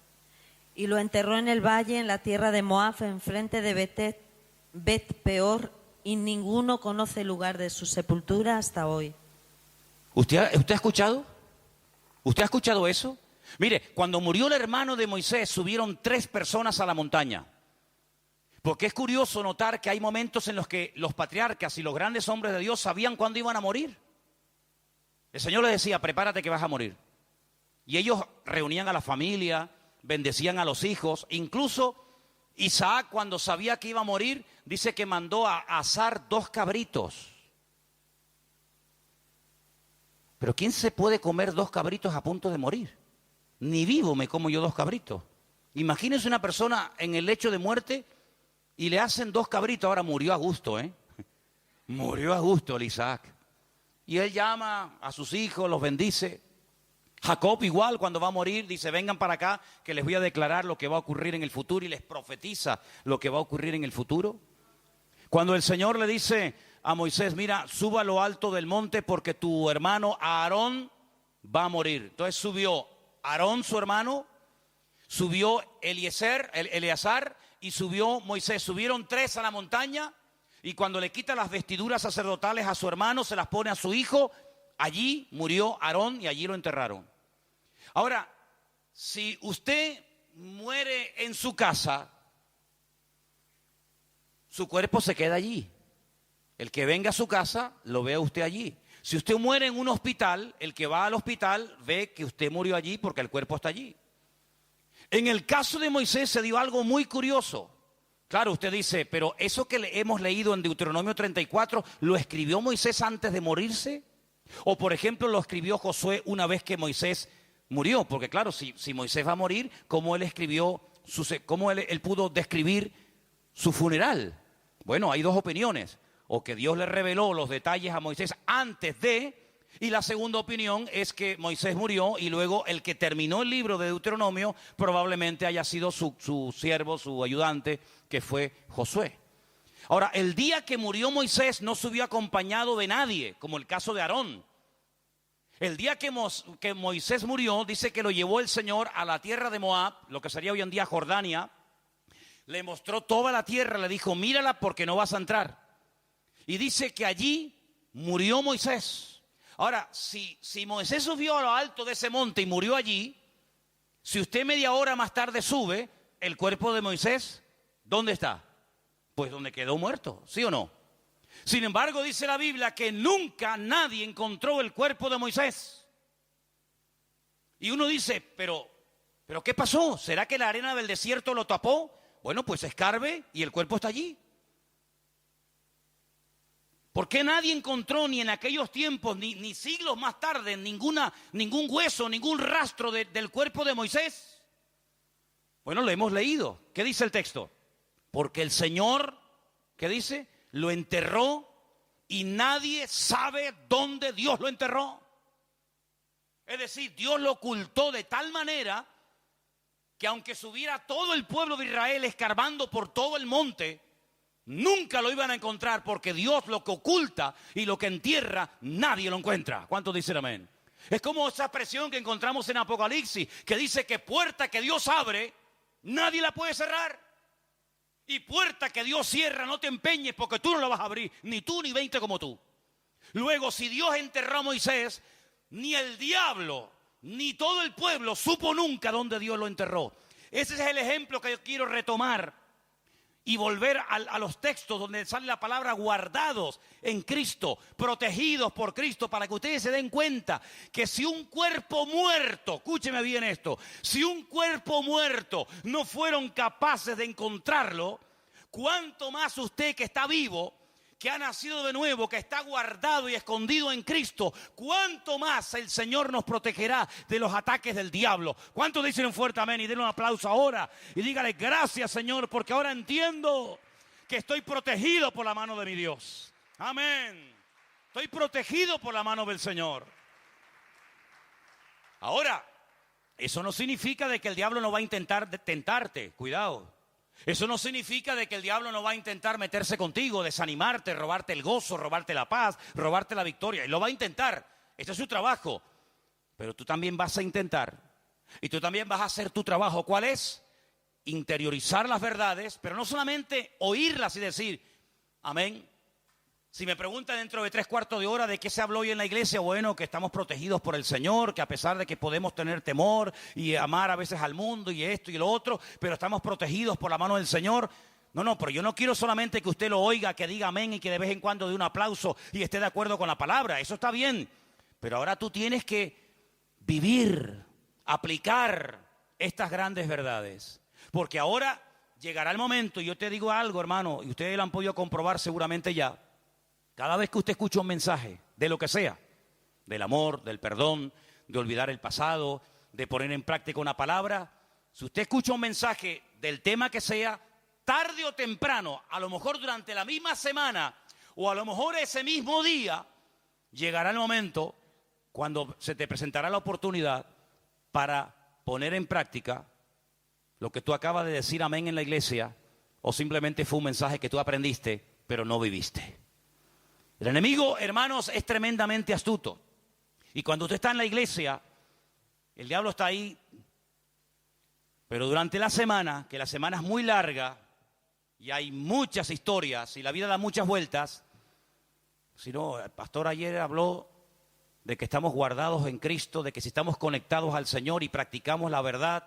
Y lo enterró en el valle, en la tierra de Moab, enfrente de Bet-peor, y ninguno conoce el lugar de su sepultura hasta hoy. ¿Usted ha escuchado? ¿Usted ha escuchado eso? Mire, cuando murió el hermano de Moisés, subieron 3 personas a la montaña. Porque es curioso notar que hay momentos en los que los patriarcas y los grandes hombres de Dios sabían cuándo iban a morir. El Señor les decía: prepárate que vas a morir. Y ellos reunían a la familia, bendecían a los hijos. Incluso Isaac, cuando sabía que iba a morir, dice que mandó a asar 2 cabritos. Pero ¿quién se puede comer 2 cabritos a punto de morir? Ni vivo me como yo 2 cabritos. Imagínense una persona en el lecho de muerte y le hacen 2 cabritos. Ahora murió a gusto, Murió a gusto el Isaac. Y él llama a sus hijos, los bendice. Jacob igual, cuando va a morir, dice: vengan para acá que les voy a declarar lo que va a ocurrir en el futuro, y les profetiza lo que va a ocurrir en el futuro. Cuando el Señor le dice a Moisés: mira, suba a lo alto del monte porque tu hermano Aarón va a morir. Entonces subió Aarón, su hermano, subió Eleazar y subió Moisés. Subieron 3 a la montaña, y cuando le quita las vestiduras sacerdotales a su hermano, se las pone a su hijo. Allí murió Aarón y allí lo enterraron. Ahora, si usted muere en su casa, su cuerpo se queda allí. El que venga a su casa, lo ve a usted allí. Si usted muere en un hospital, el que va al hospital ve que usted murió allí porque el cuerpo está allí. En el caso de Moisés se dio algo muy curioso. Claro, usted dice: pero eso que hemos leído en Deuteronomio 34, ¿lo escribió Moisés antes de morirse? O por ejemplo, ¿lo escribió Josué una vez que Moisés murió, porque claro, si Moisés va a morir, ¿cómo él escribió, cómo él pudo describir su funeral? Bueno, hay dos opiniones, o que Dios le reveló los detalles a Moisés antes de, y la segunda opinión es que Moisés murió y luego el que terminó el libro de Deuteronomio probablemente haya sido su siervo, su ayudante, que fue Josué. Ahora, el día que murió Moisés no subió acompañado de nadie, como el caso de Aarón. El día que Moisés murió, dice que lo llevó el Señor a la tierra de Moab, lo que sería hoy en día Jordania. Le mostró toda la tierra, le dijo, mírala porque no vas a entrar. Y dice que allí murió Moisés. Ahora, si Moisés subió a lo alto de ese monte y murió allí, si usted media hora más tarde sube, el cuerpo de Moisés, ¿dónde está? Pues donde quedó muerto, ¿sí o no? Sin embargo, dice la Biblia que nunca nadie encontró el cuerpo de Moisés. Y uno dice, pero ¿qué pasó? ¿Será que la arena del desierto lo tapó? Bueno, pues escarbe y el cuerpo está allí. ¿Por qué nadie encontró ni en aquellos tiempos, ni siglos más tarde, ningún hueso, ningún rastro del cuerpo de Moisés? Bueno, lo hemos leído. ¿Qué dice el texto? Porque el Señor, ¿qué dice? Lo enterró y nadie sabe dónde Dios lo enterró. Es decir, Dios lo ocultó de tal manera que aunque subiera todo el pueblo de Israel escarbando por todo el monte, nunca lo iban a encontrar, porque Dios lo que oculta y lo que entierra, nadie lo encuentra. ¿Cuántos dicen amén? Es como esa expresión que encontramos en Apocalipsis, que dice que puerta que Dios abre, nadie la puede cerrar. Y puerta que Dios cierra, no te empeñes porque tú no la vas a abrir, ni tú ni 20 como tú. Luego, si Dios enterró a Moisés, ni el diablo, ni todo el pueblo supo nunca dónde Dios lo enterró. Ese es el ejemplo que yo quiero retomar y volver a los textos donde sale la palabra guardados en Cristo, protegidos por Cristo, para que ustedes se den cuenta que si un cuerpo muerto, escúcheme bien esto, si un cuerpo muerto no fueron capaces de encontrarlo, ¿cuánto más usted que está vivo, que ha nacido de nuevo, que está guardado y escondido en Cristo, cuánto más el Señor nos protegerá de los ataques del diablo? ¿Cuántos dicen un fuerte amén? Y denle un aplauso ahora y dígale gracias, Señor, porque ahora entiendo que estoy protegido por la mano de mi Dios. Amén. Estoy protegido por la mano del Señor. Ahora, eso no significa de que el diablo no va a intentar tentarte. Cuidado. Eso no significa de que el diablo no va a intentar meterse contigo, desanimarte, robarte el gozo, robarte la paz, robarte la victoria. Él lo va a intentar. Ese es su trabajo. Pero tú también vas a intentar. Y tú también vas a hacer tu trabajo. ¿Cuál es? Interiorizar las verdades, pero no solamente oírlas y decir, amén. Si me preguntan dentro de 3/4 de hora de qué se habló hoy en la iglesia, bueno, que estamos protegidos por el Señor, que a pesar de que podemos tener temor y amar a veces al mundo y esto y lo otro, pero estamos protegidos por la mano del Señor. No, pero yo no quiero solamente que usted lo oiga, que diga amén y que de vez en cuando dé un aplauso y esté de acuerdo con la palabra. Eso está bien, pero ahora tú tienes que vivir, aplicar estas grandes verdades. Porque ahora llegará el momento, y yo te digo algo, hermano, y ustedes lo han podido comprobar seguramente ya. Cada vez que usted escucha un mensaje, de lo que sea, del amor, del perdón, de olvidar el pasado, de poner en práctica una palabra, si usted escucha un mensaje del tema que sea, tarde o temprano, a lo mejor durante la misma semana o a lo mejor ese mismo día, llegará el momento cuando se te presentará la oportunidad para poner en práctica lo que tú acabas de decir amén en la iglesia, o simplemente fue un mensaje que tú aprendiste, pero no viviste. El enemigo, hermanos, es tremendamente astuto. Y cuando usted está en la iglesia, el diablo está ahí. Pero durante la semana, que la semana es muy larga, y hay muchas historias, y la vida da muchas vueltas. Si no, el pastor ayer habló de que estamos guardados en Cristo, de que si estamos conectados al Señor y practicamos la verdad,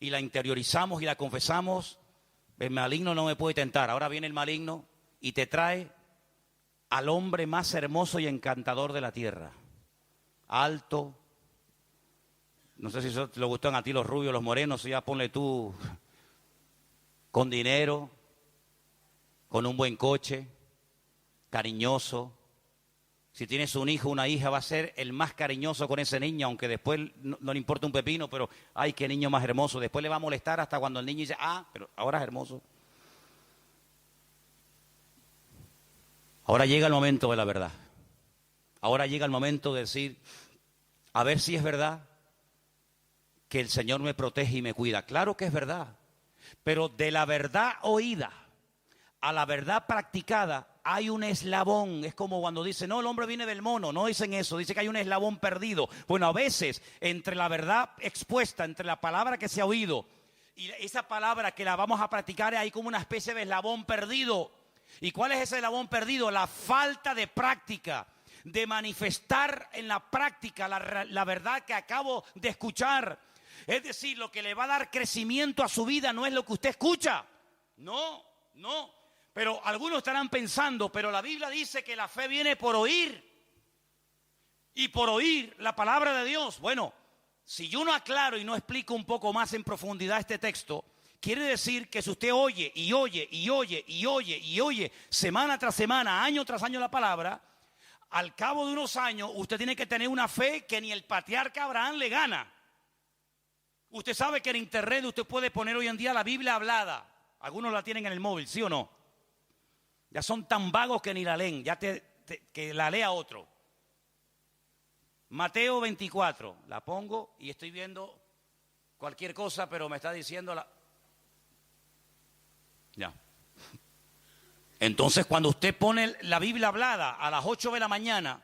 y la interiorizamos y la confesamos, el maligno no me puede tentar. Ahora viene el maligno y te trae al hombre más hermoso y encantador de la tierra. Alto. No sé si eso te lo gustan a ti los rubios, los morenos, ya ponle tú. Con dinero, con un buen coche, cariñoso, Si tienes un hijo o una hija, va a ser el más cariñoso con ese niño, aunque después no le importa un pepino, pero ay, qué niño más hermoso. Después le va a molestar hasta cuando el niño dice, pero ahora es hermoso. Ahora llega el momento de la verdad. Ahora llega el momento de decir, a ver si es verdad que el Señor me protege y me cuida. Claro que es verdad, pero de la verdad oída a la verdad practicada hay un eslabón. Es como cuando dicen, no, el hombre viene del mono. No dicen eso, dice que hay un eslabón perdido. Bueno, a veces entre la verdad expuesta, entre la palabra que se ha oído y esa palabra que la vamos a practicar, hay como una especie de eslabón perdido. ¿Y cuál es ese eslabón perdido? La falta de práctica, de manifestar en la práctica la verdad que acabo de escuchar. Es decir, lo que le va a dar crecimiento a su vida no es lo que usted escucha. No. Pero algunos estarán pensando, pero la Biblia dice que la fe viene por oír. Y por oír la palabra de Dios. Bueno, si yo no aclaro y no explico un poco más en profundidad este texto, quiere decir que si usted oye y oye y oye y oye y oye semana tras semana, año tras año la palabra, al cabo de unos años usted tiene que tener una fe que ni el patriarca Abraham le gana. Usted sabe que en internet usted puede poner hoy en día la Biblia hablada. Algunos la tienen en el móvil, ¿sí o no? Ya son tan vagos que ni la leen, que la lea otro. Mateo 24, la pongo y estoy viendo cualquier cosa, pero me está diciendo Ya. Entonces, cuando usted pone la Biblia hablada a las 8 de la mañana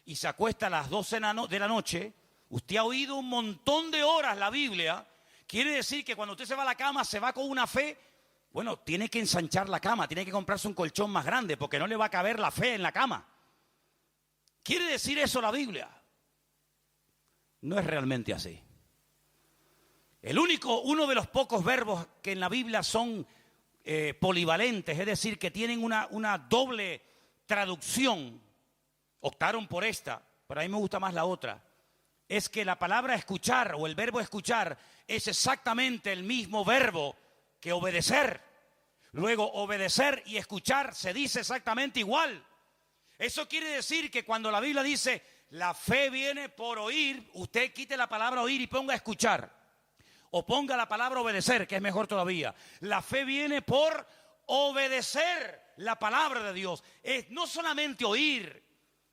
y se acuesta a las 12 de la noche, usted ha oído un montón de horas la Biblia. Quiere decir que cuando usted se va a la cama, se va con una fe. Bueno, tiene que ensanchar la cama, tiene que comprarse un colchón más grande porque no le va a caber la fe en la cama. ¿Quiere decir eso la Biblia? No es realmente así. Uno de los pocos verbos que en la Biblia son polivalentes, es decir, que tienen una doble traducción, optaron por esta, pero a mí me gusta más la otra, es que la palabra escuchar o el verbo escuchar es exactamente el mismo verbo que obedecer. Luego, obedecer y escuchar se dice exactamente igual. Eso quiere decir que cuando la Biblia dice la fe viene por oír, usted quite la palabra oír y ponga escuchar. O ponga la palabra obedecer, que es mejor todavía. La fe viene por obedecer la palabra de Dios. Es no solamente oír,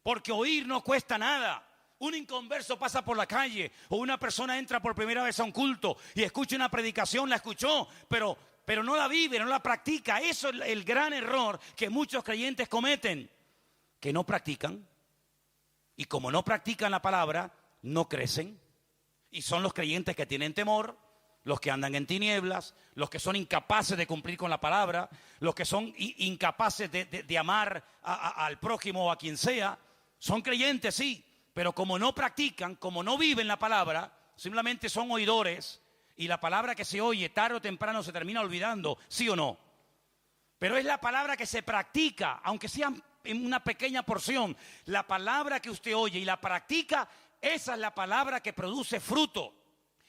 porque oír no cuesta nada. Un inconverso pasa por la calle o una persona entra por primera vez a un culto y escucha una predicación, la escuchó, pero no la vive, no la practica. Eso es el gran error que muchos creyentes cometen, que no practican. Y como no practican la palabra, no crecen. Y son los creyentes que tienen temor, los que andan en tinieblas, los que son incapaces de cumplir con la palabra, los que son incapaces de amar al prójimo o a quien sea. Son creyentes, sí, pero como no practican, como no viven la palabra, simplemente son oidores. Y la palabra que se oye tarde o temprano se termina olvidando, ¿sí o no? Pero es la palabra que se practica, aunque sea en una pequeña porción. La palabra que usted oye y la practica, esa es la palabra que produce fruto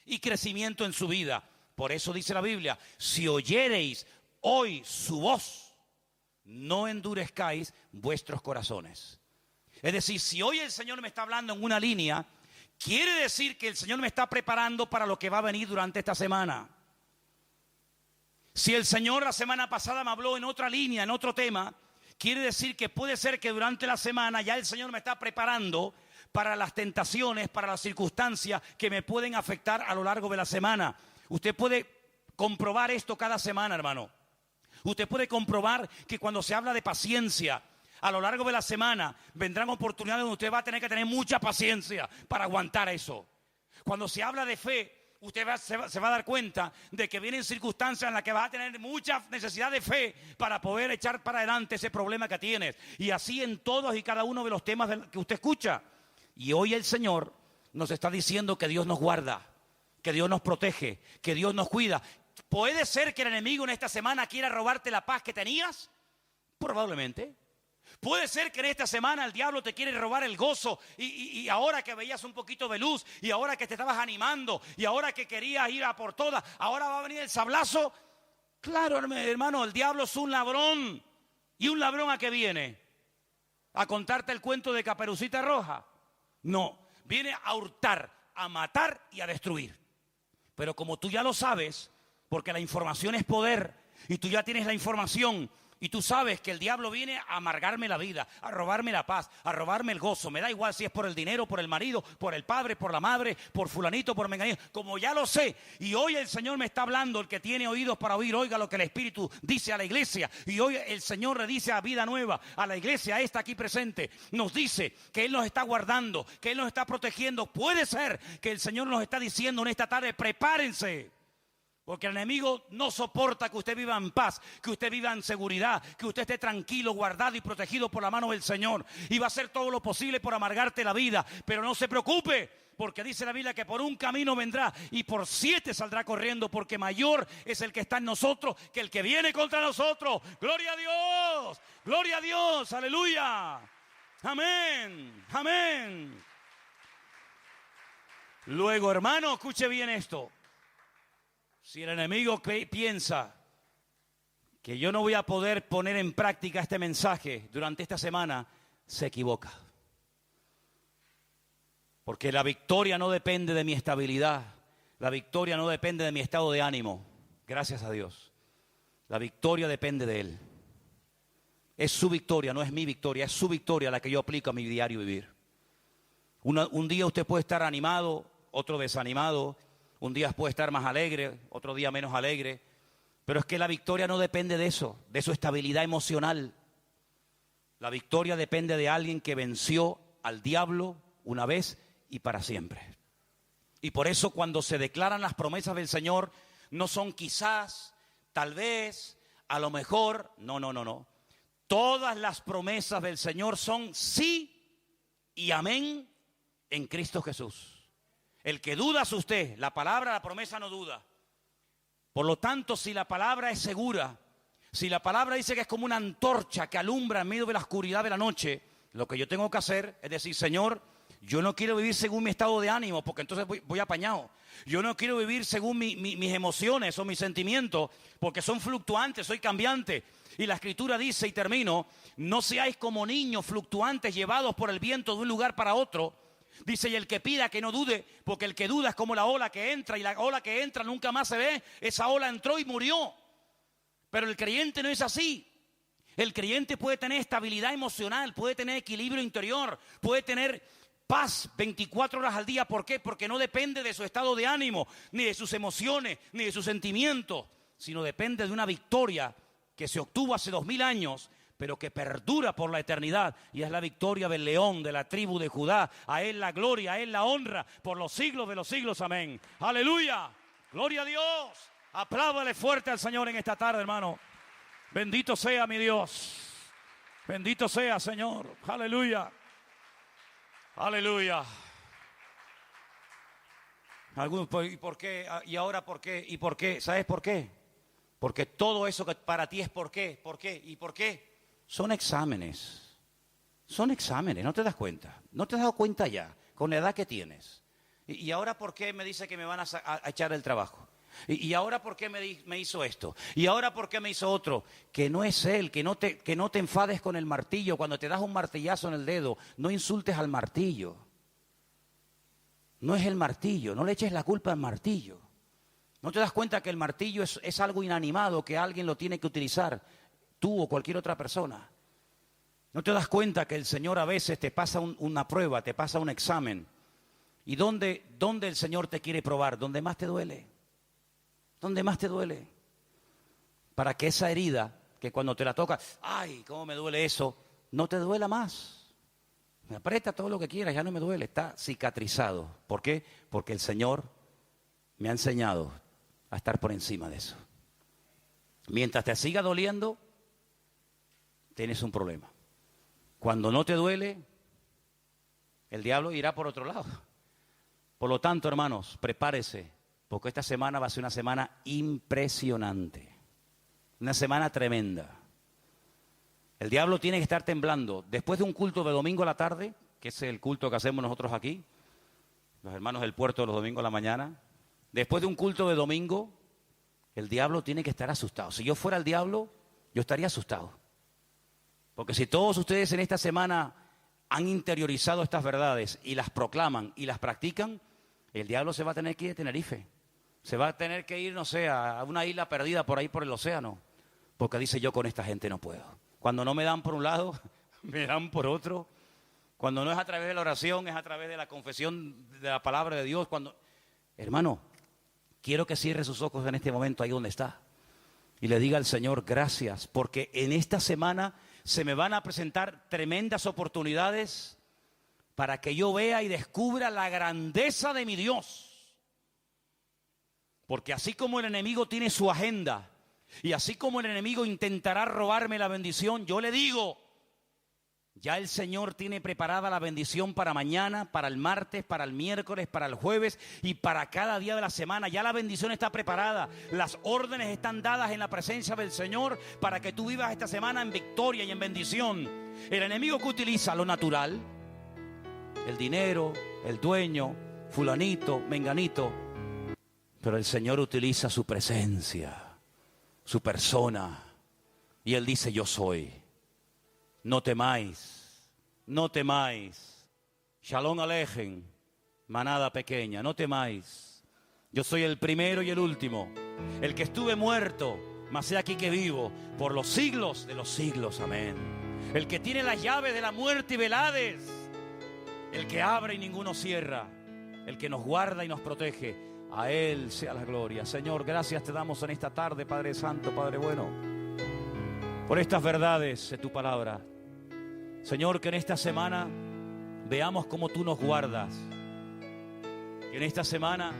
y crecimiento en su vida. Por eso dice la Biblia, si oyereis hoy su voz, no endurezcáis vuestros corazones. Es decir, si hoy el Señor me está hablando en una línea, quiere decir que el Señor me está preparando para lo que va a venir durante esta semana. Si el Señor la semana pasada me habló en otra línea, en otro tema, quiere decir que puede ser que durante la semana ya el Señor me está preparando para las tentaciones, para las circunstancias que me pueden afectar a lo largo de la semana. Usted puede comprobar esto cada semana, hermano. Usted puede comprobar que cuando se habla de paciencia, a lo largo de la semana vendrán oportunidades donde usted va a tener que tener mucha paciencia para aguantar eso. Cuando se habla de fe, usted se va a dar cuenta de que vienen circunstancias en las que va a tener mucha necesidad de fe para poder echar para adelante ese problema que tienes. Y así en todos y cada uno de los temas que usted escucha. Y hoy el Señor nos está diciendo que Dios nos guarda, que Dios nos protege, que Dios nos cuida. ¿Puede ser que el enemigo en esta semana quiera robarte la paz que tenías? Probablemente. Puede ser que en esta semana el diablo te quiere robar el gozo y ahora que veías un poquito de luz y ahora que te estabas animando y ahora que querías ir a por todas, ahora va a venir el sablazo. Claro, hermano, el diablo es un ladrón. ¿Y un ladrón a qué viene? a contarte el cuento de Caperucita Roja. No, viene a hurtar, a matar y a destruir. Pero como tú ya lo sabes, porque la información es poder, y tú ya tienes la información, y tú sabes que el diablo viene a amargarme la vida, a robarme la paz, a robarme el gozo. Me da igual si es por el dinero, por el marido, por el padre, por la madre, por fulanito, por menganito. Como ya lo sé, y hoy el Señor me está hablando, el que tiene oídos para oír, oiga lo que el Espíritu dice a la iglesia. Y hoy el Señor le dice a Vida Nueva, a la iglesia esta aquí presente, nos dice que Él nos está guardando, que Él nos está protegiendo. Puede ser que el Señor nos está diciendo en esta tarde, prepárense. Porque el enemigo no soporta que usted viva en paz, que usted viva en seguridad, que usted esté tranquilo, guardado y protegido por la mano del Señor. Y va a hacer todo lo posible por amargarte la vida. Pero no se preocupe, porque dice la Biblia que por un camino vendrá y por 7 saldrá corriendo, porque mayor es el que está en nosotros que el que viene contra nosotros. ¡Gloria a Dios! ¡Gloria a Dios! ¡Aleluya! ¡Amén! ¡Amén! Luego, hermano, escuche bien esto. Si el enemigo piensa que yo no voy a poder poner en práctica este mensaje durante esta semana, se equivoca. Porque la victoria no depende de mi estabilidad, la victoria no depende de mi estado de ánimo, gracias a Dios. La victoria depende de Él. Es su victoria, no es mi victoria, es su victoria la que yo aplico a mi diario vivir. Un día usted puede estar animado, otro desanimado. Un día puede estar más alegre, otro día menos alegre. Pero es que la victoria no depende de eso, de su estabilidad emocional. La victoria depende de alguien que venció al diablo una vez y para siempre. Y por eso cuando se declaran las promesas del Señor, no son quizás, tal vez, a lo mejor. No. Todas las promesas del Señor son sí y amén en Cristo Jesús. El que duda es usted, la palabra, la promesa no duda. Por lo tanto, si la palabra es segura, si la palabra dice que es como una antorcha que alumbra en medio de la oscuridad de la noche, lo que yo tengo que hacer es decir, Señor, yo no quiero vivir según mi estado de ánimo, porque entonces voy apañado. Yo no quiero vivir según mis emociones o mis sentimientos, porque son fluctuantes, soy cambiante. Y la Escritura dice, y termino, no seáis como niños fluctuantes llevados por el viento de un lugar para otro. Dice, y el que pida que no dude, porque el que duda es como la ola que entra, y la ola que entra nunca más se ve. Esa ola entró y murió. Pero el creyente no es así. El creyente puede tener estabilidad emocional, puede tener equilibrio interior, puede tener paz 24 horas al día. ¿Por qué? Porque no depende de su estado de ánimo, ni de sus emociones, ni de sus sentimientos, sino depende de una victoria que se obtuvo hace 2000 años, pero que perdura por la eternidad, y es la victoria del león de la tribu de Judá. A Él la gloria, a Él la honra, por los siglos de los siglos, amén. Aleluya, gloria a Dios. Apláudale fuerte al Señor en esta tarde, hermano. Bendito sea mi Dios, bendito sea, Señor, aleluya, aleluya. Algunos, ¿y por qué? ¿Y ahora por qué? ¿Y por qué? ¿Sabes por qué? Porque todo eso que para ti es por qué, por qué y por qué. Son exámenes, ¿no te das cuenta? ¿No te has dado cuenta ya, con la edad que tienes? ¿Y ahora por qué me dice que me van a echar el trabajo? ¿Y ahora por qué me hizo esto? ¿Y ahora por qué me hizo otro? Que no es Él, que no te enfades con el martillo. Cuando te das un martillazo en el dedo, no insultes al martillo. No es el martillo, no le eches la culpa al martillo. ¿No te das cuenta que el martillo es algo inanimado, que alguien lo tiene que utilizar? Tú o cualquier otra persona. ¿No te das cuenta que el Señor a veces te pasa una prueba, te pasa un examen? ¿Y dónde el Señor te quiere probar? ¿Dónde más te duele? ¿Dónde más te duele? Para que esa herida, que cuando te la toca, ¡ay, cómo me duele eso!, no te duela más. Me aprieta todo lo que quieras, ya no me duele, está cicatrizado. ¿Por qué? Porque el Señor me ha enseñado a estar por encima de eso. Mientras te siga doliendo, tienes un problema. Cuando no te duele, el diablo irá por otro lado. Por lo tanto, hermanos, prepárese, porque esta semana va a ser una semana impresionante, una semana tremenda. El diablo tiene que estar temblando. Después de un culto de domingo a la tarde, que es el culto que hacemos nosotros aquí, los hermanos del puerto los domingos a la mañana, después de un culto de domingo, el diablo tiene que estar asustado. Si yo fuera el diablo, yo estaría asustado. Porque si todos ustedes en esta semana han interiorizado estas verdades y las proclaman y las practican, el diablo se va a tener que ir de Tenerife. Se va a tener que ir, no sé, a una isla perdida por ahí por el océano. Porque dice, yo con esta gente no puedo. Cuando no me dan por un lado, me dan por otro. Cuando no es a través de la oración, es a través de la confesión de la palabra de Dios. Hermano, quiero que cierre sus ojos en este momento ahí donde está. Y le diga al Señor, gracias, porque en esta semana se me van a presentar tremendas oportunidades para que yo vea y descubra la grandeza de mi Dios. Porque así como el enemigo tiene su agenda, y así como el enemigo intentará robarme la bendición, yo le digo, ya el Señor tiene preparada la bendición para mañana, para el martes, para el miércoles, para el jueves y para cada día de la semana. Ya la bendición está preparada. Las órdenes están dadas en la presencia del Señor para que tú vivas esta semana en victoria y en bendición. El enemigo que utiliza lo natural, el dinero, el dueño, fulanito, menganito, pero el Señor utiliza su presencia, su persona, y Él dice, yo soy. No temáis, no temáis. Shalom Alejem, manada pequeña, no temáis. Yo soy el primero y el último, el que estuve muerto, mas he aquí que vivo, por los siglos de los siglos, amén. El que tiene las llaves de la muerte y del Hades, el que abre y ninguno cierra, el que nos guarda y nos protege. A Él sea la gloria. Señor, gracias te damos en esta tarde, Padre Santo, Padre bueno, por estas verdades de tu palabra. Señor, que en esta semana veamos cómo tú nos guardas. Que en esta semana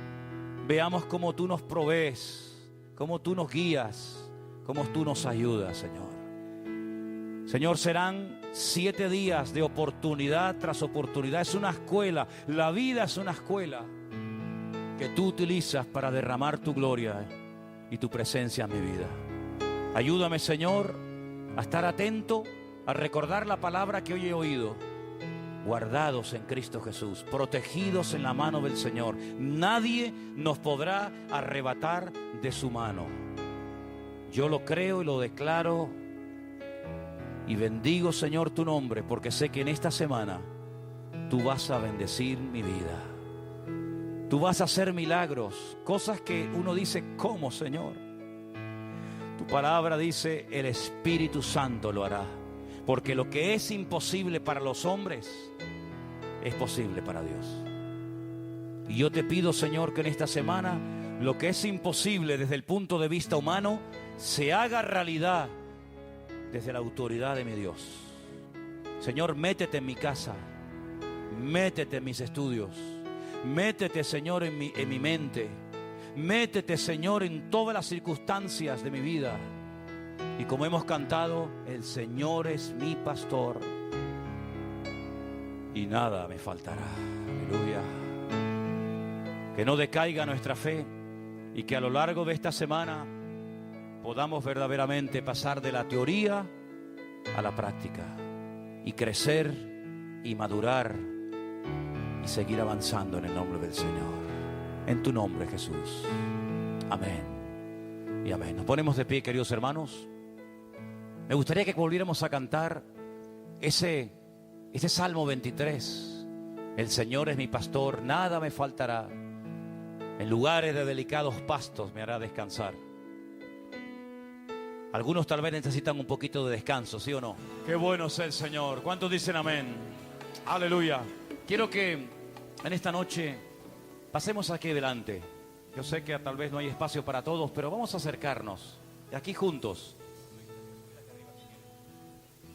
veamos cómo tú nos provees, cómo tú nos guías, cómo tú nos ayudas, Señor. Señor, serán 7 días de oportunidad tras oportunidad. Es una escuela, la vida es una escuela que tú utilizas para derramar tu gloria y tu presencia en mi vida. Ayúdame, Señor, a estar atento, a recordar la palabra que hoy he oído. Guardados en Cristo Jesús, protegidos en la mano del Señor. Nadie nos podrá arrebatar de su mano. Yo lo creo y lo declaro y bendigo, Señor, tu nombre, porque sé que en esta semana tú vas a bendecir mi vida. Tú vas a hacer milagros, cosas que uno dice, ¿cómo, Señor? Tu palabra dice, el Espíritu Santo lo hará. Porque lo que es imposible para los hombres es posible para Dios. Y yo te pido, Señor, que en esta semana lo que es imposible desde el punto de vista humano se haga realidad desde la autoridad de mi Dios. Señor, métete en mi casa, métete en mis estudios, métete, Señor, en mi mente, métete, Señor, en todas las circunstancias de mi vida. Y como hemos cantado, el Señor es mi pastor y nada me faltará. Aleluya. Que no decaiga nuestra fe y que a lo largo de esta semana podamos verdaderamente pasar de la teoría a la práctica y crecer y madurar y seguir avanzando en el nombre del Señor. En tu nombre, Jesús. Amén y amén. Nos ponemos de pie, queridos hermanos. Me gustaría que volviéramos a cantar ese Salmo 23. El Señor es mi pastor, nada me faltará. En lugares de delicados pastos me hará descansar. Algunos tal vez necesitan un poquito de descanso, ¿sí o no? Qué bueno es el Señor. ¿Cuántos dicen amén? Aleluya. Quiero que en esta noche pasemos aquí delante. Yo sé que tal vez no hay espacio para todos, pero vamos a acercarnos. Aquí juntos.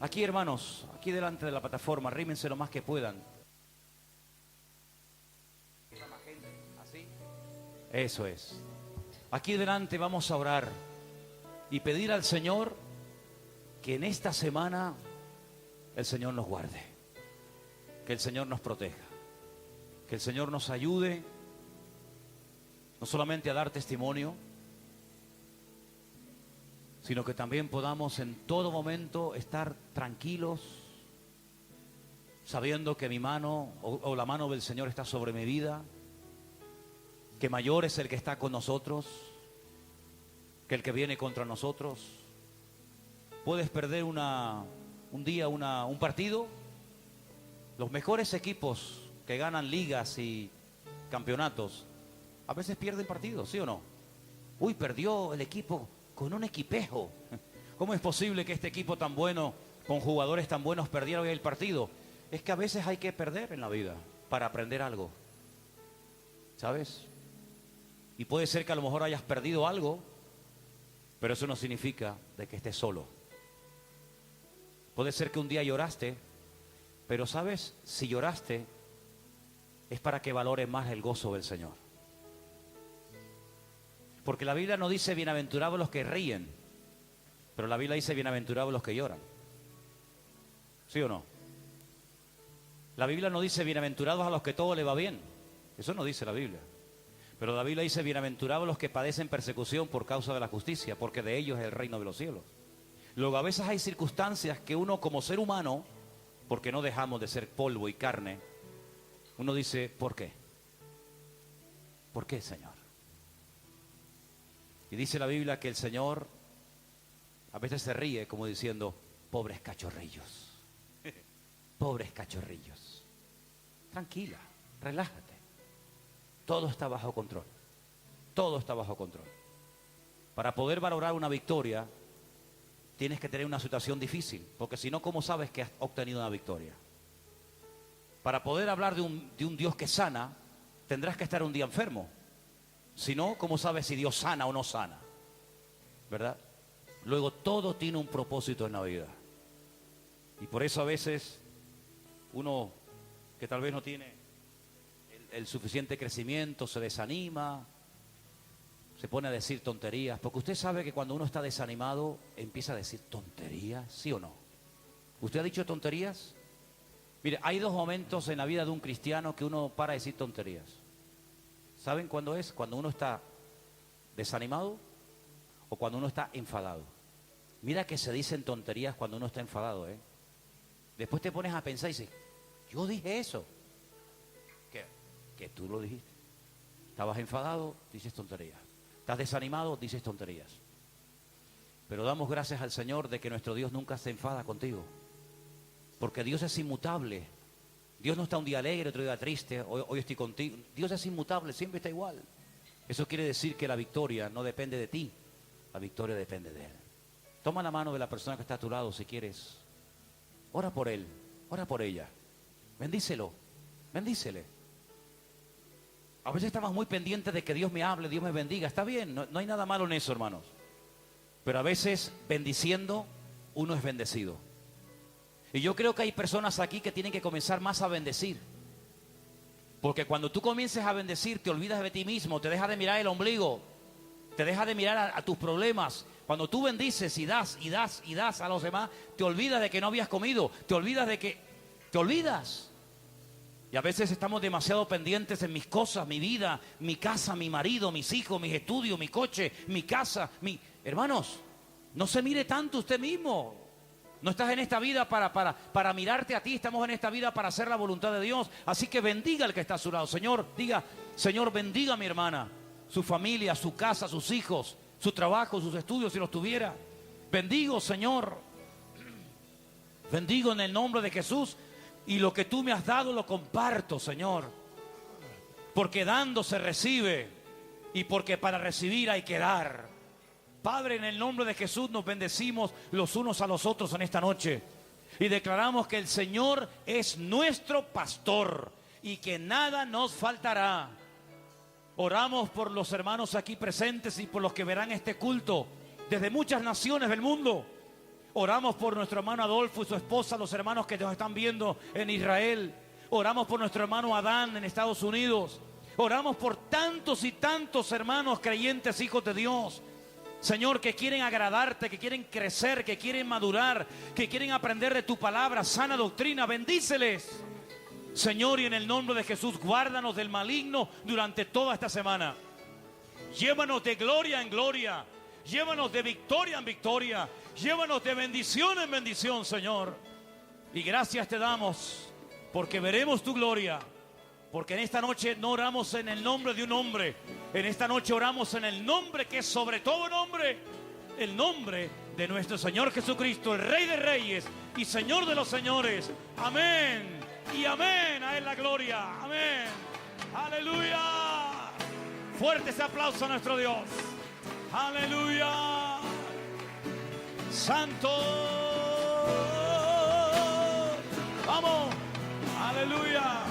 Aquí, hermanos, aquí delante de la plataforma, arrímense lo más que puedan. ¿Así? Eso es. Aquí delante vamos a orar y pedir al Señor que en esta semana el Señor nos guarde, que el Señor nos proteja, que el Señor nos ayude no solamente a dar testimonio, sino que también podamos en todo momento estar tranquilos, sabiendo que mi mano o la mano del Señor está sobre mi vida, que mayor es el que está con nosotros que el que viene contra nosotros. Puedes perder una un día un partido, los mejores equipos que ganan ligas y campeonatos, a veces pierden partidos, ¿sí o no? Uy, perdió el equipo con un equipejo. ¿Cómo es posible que este equipo tan bueno, con jugadores tan buenos, perdiera hoy el partido? Es que a veces hay que perder en la vida para aprender algo, ¿sabes? Y puede ser que a lo mejor hayas perdido algo, pero eso no significa de que estés solo. Puede ser que un día lloraste, pero ¿sabes? Si lloraste, es para que valores más el gozo del Señor. Porque la Biblia no dice bienaventurados los que ríen, pero la Biblia dice bienaventurados los que lloran. ¿Sí o no? La Biblia no dice bienaventurados a los que todo le va bien. Eso no dice la Biblia. Pero la Biblia dice bienaventurados los que padecen persecución por causa de la justicia, porque de ellos es el reino de los cielos. Luego a veces hay circunstancias que uno como ser humano, porque no dejamos de ser polvo y carne, uno dice, ¿por qué? ¿Por qué, Señor? Y dice la Biblia que el Señor a veces se ríe como diciendo, pobres cachorrillos, pobres cachorrillos. Tranquila, relájate. Todo está bajo control. Todo está bajo control. Para poder valorar una victoria, tienes que tener una situación difícil, porque si no, ¿cómo sabes que has obtenido una victoria? Para poder hablar de un Dios que sana, tendrás que estar un día enfermo. Si no, ¿cómo sabes si Dios sana o no sana? ¿Verdad? Luego, todo tiene un propósito en la vida. Y por eso a veces uno que tal vez no tiene el suficiente crecimiento se desanima, se pone a decir tonterías, porque usted sabe que cuando uno está desanimado empieza a decir tonterías, ¿sí o no? ¿Usted ha dicho tonterías? Mire, hay dos momentos en la vida de un cristiano que uno para de decir tonterías. ¿Saben cuándo es? Cuando uno está desanimado o cuando uno está enfadado. Mira que se dicen tonterías cuando uno está enfadado, ¿eh? Después te pones a pensar y dices, yo dije eso. Que tú lo dijiste. Estabas enfadado, dices tonterías. Estás desanimado, dices tonterías. Pero damos gracias al Señor de que nuestro Dios nunca se enfada contigo. Porque Dios es inmutable. Dios no está un día alegre, otro día triste, hoy estoy contigo. Dios es inmutable, siempre está igual. Eso quiere decir que la victoria no depende de ti, la victoria depende de Él. Toma la mano de la persona que está a tu lado si quieres. Ora por él, ora por ella. Bendícelo, bendícele. A veces estamos muy pendientes de que Dios me hable, Dios me bendiga. Está bien, no hay nada malo en eso, hermanos. Pero a veces bendiciendo, uno es bendecido. Y yo creo que hay personas aquí que tienen que comenzar más a bendecir. Porque cuando tú comiences a bendecir, te olvidas de ti mismo, te dejas de mirar el ombligo, te dejas de mirar a tus problemas. Cuando tú bendices y das, y das, y das a los demás, te olvidas de que no habías comido, te olvidas de que... Te olvidas. Y a veces estamos demasiado pendientes en mis cosas, mi vida, mi casa, mi marido, mis hijos, mis estudios, mi coche, mi casa, Hermanos, no se mire tanto usted mismo. No estás en esta vida para mirarte a ti, estamos en esta vida para hacer la voluntad de Dios. Así que bendiga al que está a su lado. Señor, diga, Señor, bendiga a mi hermana, su familia, su casa, sus hijos, su trabajo, sus estudios, si los tuviera. Bendigo, Señor. Bendigo en el nombre de Jesús. Y lo que tú me has dado lo comparto, Señor. Porque dando se recibe. Y porque para recibir hay que dar. Padre, en el nombre de Jesús nos bendecimos los unos a los otros en esta noche. Y declaramos que el Señor es nuestro pastor. Y que nada nos faltará. Oramos por los hermanos aquí presentes y por los que verán este culto desde muchas naciones del mundo. Oramos por nuestro hermano Adolfo y su esposa, los hermanos que nos están viendo en Israel. Oramos por nuestro hermano Adán en Estados Unidos. Oramos por tantos y tantos hermanos creyentes, hijos de Dios. Señor, que quieren agradarte, que quieren crecer, que quieren madurar, que quieren aprender de tu palabra, sana doctrina. Bendíceles. Señor, y en el nombre de Jesús, guárdanos del maligno durante toda esta semana. Llévanos de gloria en gloria. Llévanos de victoria en victoria. Llévanos de bendición en bendición, Señor. Y gracias te damos porque veremos tu gloria. Porque en esta noche no oramos en el nombre de un hombre. En esta noche oramos en el nombre que es sobre todo nombre. El nombre de nuestro Señor Jesucristo, el Rey de Reyes y Señor de los señores. Amén y amén. A Él la gloria. Amén. Aleluya. Fuerte ese aplauso a nuestro Dios. Aleluya. Santo. Vamos. Aleluya.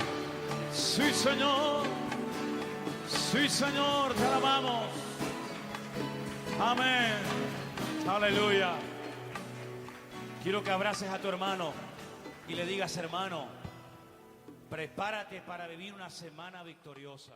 Sí, Señor. Sí, Señor, te alabamos. Amén. Aleluya. Quiero que abraces a tu hermano y le digas, hermano, prepárate para vivir una semana victoriosa.